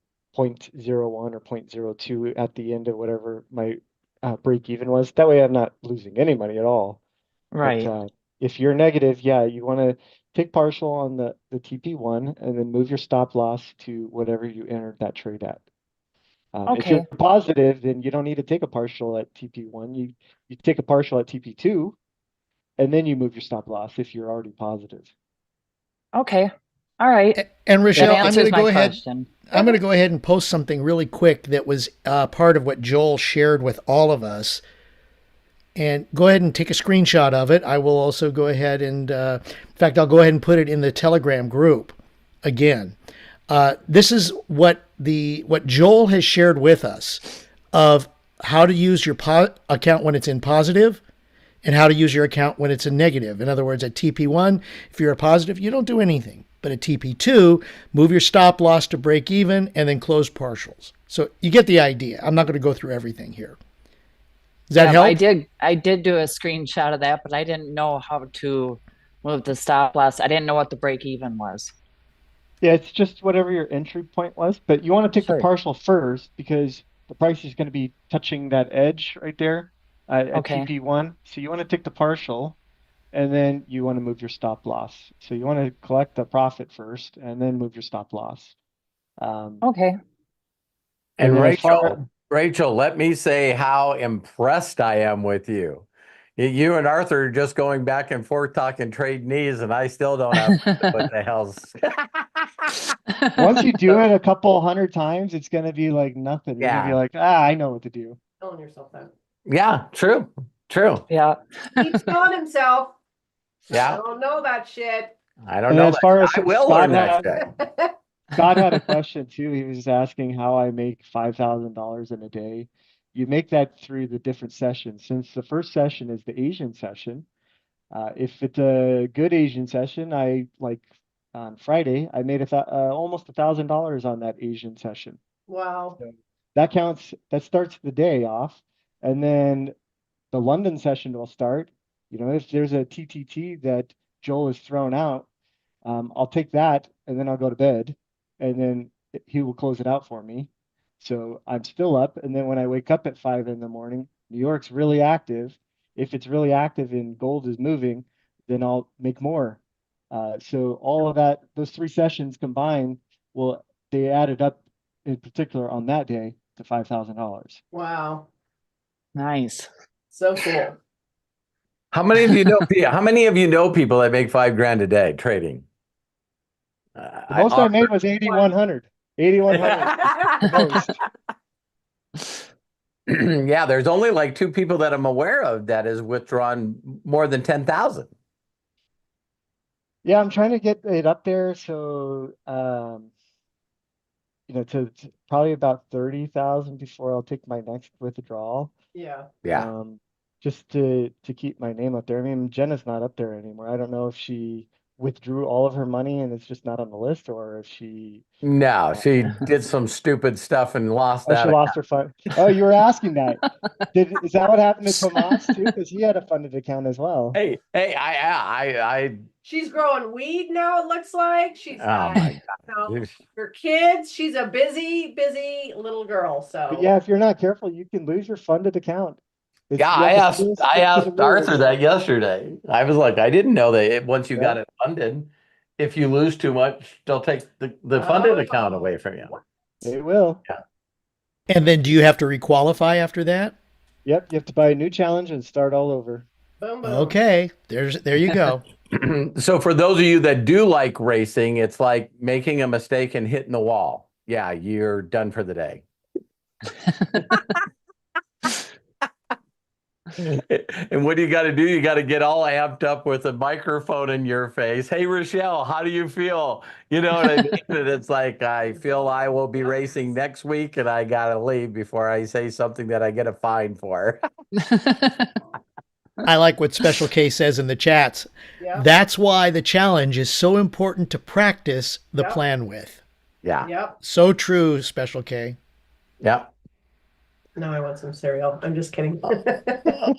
or 0.02 at the end of whatever my break even was. That way I'm not losing any money at all. Right. But if you're negative, yeah, you want to take partial on the TP1 and then move your stop loss to whatever you entered that trade at. If you're Okay. positive, then you don't need to take a partial at TP1. You take a partial at TP2, and then you move your stop loss if you're already positive. Okay. All right. And That Rochelle, I'm going answers to my go ahead. question. I'm going to go ahead and post something really quick that was part of what Joel shared with all of us. And go ahead and take a screenshot of it. I will also go ahead and, in fact, I'll go ahead and put it in the Telegram group again. This is what Joel has shared with us of how to use your account when it's in positive and how to use your account when it's in negative. In other words, at TP1, if you're a positive, you don't do anything. But at TP2, move your stop loss to break even and then close partials. So you get the idea. I'm not going to go through everything here. Does that help? I did do a screenshot of that, but I didn't know how to move the stop loss. I didn't know what the break even was. Yeah, it's just whatever your entry point was, but you want to take the Sure. partial first because the price is going to be touching that edge right there at Okay. TP1. So you want to take the partial, and then you want to move your stop loss. So you want to collect the profit first, and then move your stop loss. Okay. And then as far Rachel, let me say how impressed I am with you. You and Arthur are just going back and forth talking trade knees, and I still don't have what the hell's. once you do it a couple hundred times, it's going to be like nothing. You're going to be Yeah. like, I know what to do. Telling yourself that. Yeah, true. Yeah. Keeps telling himself, I Yeah, don't know that shit. I don't And know as that. far as I will Scott learn that had, shit. Scott had a question too. He was asking how I make $5,000 in a day. You make that through the different sessions. Since the first session is the Asian session, if it's a good Asian session, I like on Friday, I made almost $1,000 on that Asian session. Wow. So that counts. That starts the day off, and then the London session will start. You know, if there's a TTT that Joel has thrown out, I'll take that and then I'll go to bed, and then he will close it out for me. So I'm still up, and then when I wake up at 5 in the morning, New York's really active. If it's really active and gold is moving, then I'll make more. So all of that, those 3 sessions combined, they added up in particular on that day to $5,000. Wow. Nice. So cool. How many of you know? How many of you know people that make $5,000 a day trading? The most I made was 8,100. 8,100 the most. Yeah, there's only like 2 people that I'm aware of that has withdrawn more than 10,000. Yeah, I'm trying to get it up there. So, to probably about 30,000 before I'll take my next withdrawal. Yeah. Yeah. Just to keep my name up there. I mean, Jenna's not up there anymore. I don't know if she withdrew all of her money and it's just not on the list, or if she No, she did some stupid stuff and lost she that. lost her fund. Oh, you were asking that. Is that what happened to Tomas too? Because he had a funded account as well. Hey, I She's growing weed now, it looks like. She's oh my God. her kids. She's a busy little girl. So But yeah, if you're not careful, you can lose your funded account. Yeah, You I have to asked stick to the Arthur rules. that yesterday. I was like, I didn't know that once you Yeah. got it funded, if you lose too much, they'll take the funded account away from you. It will. And then do you have to requalify after that? Yep, you have to buy a new challenge and start all over. boom, boom. Okay, there you go. So for those of you that do like racing, it's like making a mistake and hitting the wall. Yeah, you're done for the day. And what do you got to do? You got to get all amped up with a microphone in your face. Hey, Rochelle, how do you feel? You know what I mean? And it's like, I feel I will be racing next week and I got to leave before I say something that I get a fine for. I like what Special K says in the chats. Yeah. That's why the challenge is so important to practice the Yep. plan with. Yeah. Yep. So true, Special K. Yep. Now I want some cereal. I'm just kidding.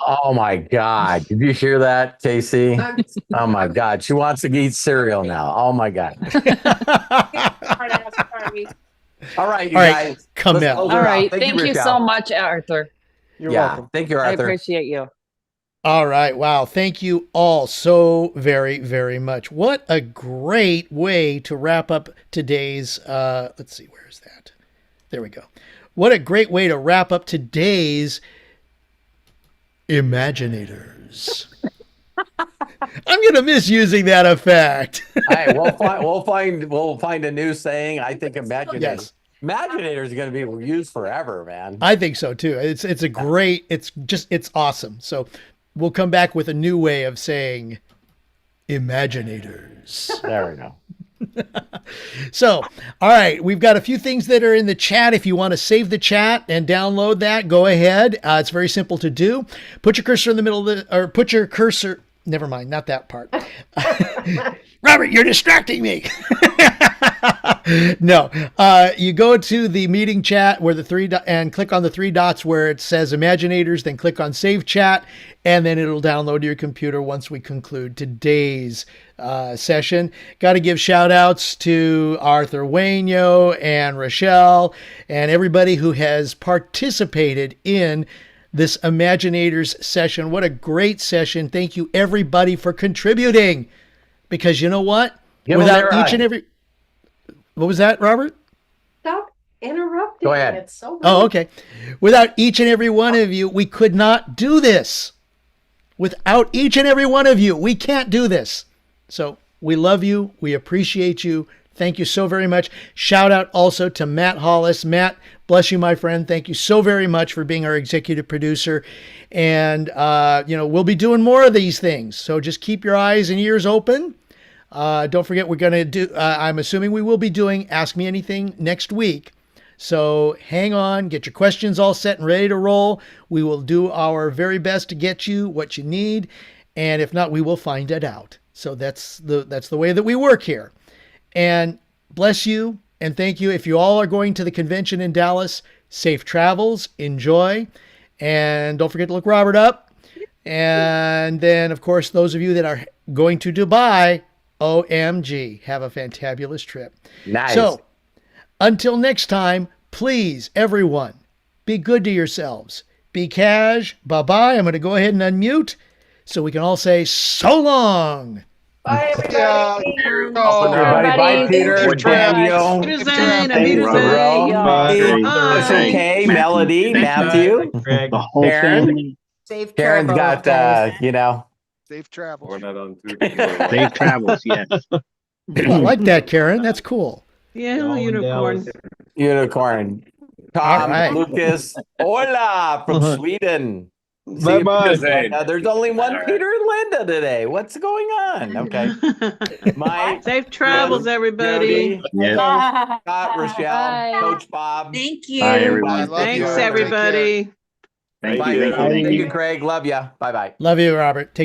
Oh my God. Did you hear that, Casey? I'm just- Oh my God. She wants to eat cereal now. Oh my God. Sorry. All right, you All right, guys. come let's out. close All her out. right. Thank you Rochelle. so much, Arthur. You're Yeah. welcome. Thank you, I Arthur. appreciate you. All right. Wow. Thank you all so very, very much. What a great way to wrap up today's, let's see, where is that? There we go. What a great way to wrap up today's Imaginators. I'm going to miss using that effect. Hey, we'll find a new saying. I think Imaginators. Yes. Imaginators is going to be used forever, man. I think so too. It's a great, it's awesome. So we'll come back with a new way of saying Imaginators. There we go. So, all right, we've got a few things that are in the chat. If you want to save the chat and download that, go ahead. It's very simple to do. Put your cursor in the middle of the, or put your cursor, never mind, not that part. Robert, you're distracting me. No, you go to the meeting chat where and click on the three dots where it says Imaginators, then click on Save Chat, and then it'll download to your computer once we conclude today's session. Got to give shout outs to Arthur Wainyo and Rochelle and everybody who has participated in this Imaginators session. What a great session. Thank you everybody for contributing, because you know what? Give 'em Without their each and every, what was that, Robert? Stop interrupting. Go ahead. It's so rude. Oh, okay. Without each and every one of you, we could not do this. Without each and every one of you, we can't do this. So we love you. We appreciate you. Thank you so very much. Shout out also to Matt Hollis. Matt, bless you, my friend. Thank you so very much for being our executive producer. And, we'll be doing more of these things. So just keep your eyes and ears open. Don't forget, we're going to do, I'm assuming we will be doing Ask Me Anything next week. So hang on, get your questions all set and ready to roll. We will do our very best to get you what you need. And if not, we will find it out. So that's the way that we work here. And bless you and thank you. If you all are going to the convention in Dallas, safe travels, enjoy. And don't forget to look Robert up. And then, of course, those of you that are going to Dubai, OMG, have a fantabulous trip. Nice. So, until next time, please, everyone, be good to yourselves. Be cash. Bye-bye. I'm going to go ahead and unmute so we can all say so long. Bye, everybody. Everybody, bye, Peter, Daniel, K, Melody, Matthew, The whole Karen. family. Safe Karen's travels, got, guys. Safe travel. We're not on Safe travels, yes. I like that, Karen. That's cool. Yeah, unicorn. Unicorn. All Tom, right. Lucas, hola from Sweden. See, Bye-bye. there's only one Peter and Linda today. What's going on? Okay. Mike, Safe travels, everybody. Jody, Yes. Scott, Rochelle, Bye. Coach Bob. Thank you. Bye, everyone. I love Thanks, you. everybody. Thank Bye. you. Thank you, Craig. Love ya. Bye-bye. Love you, Robert. Take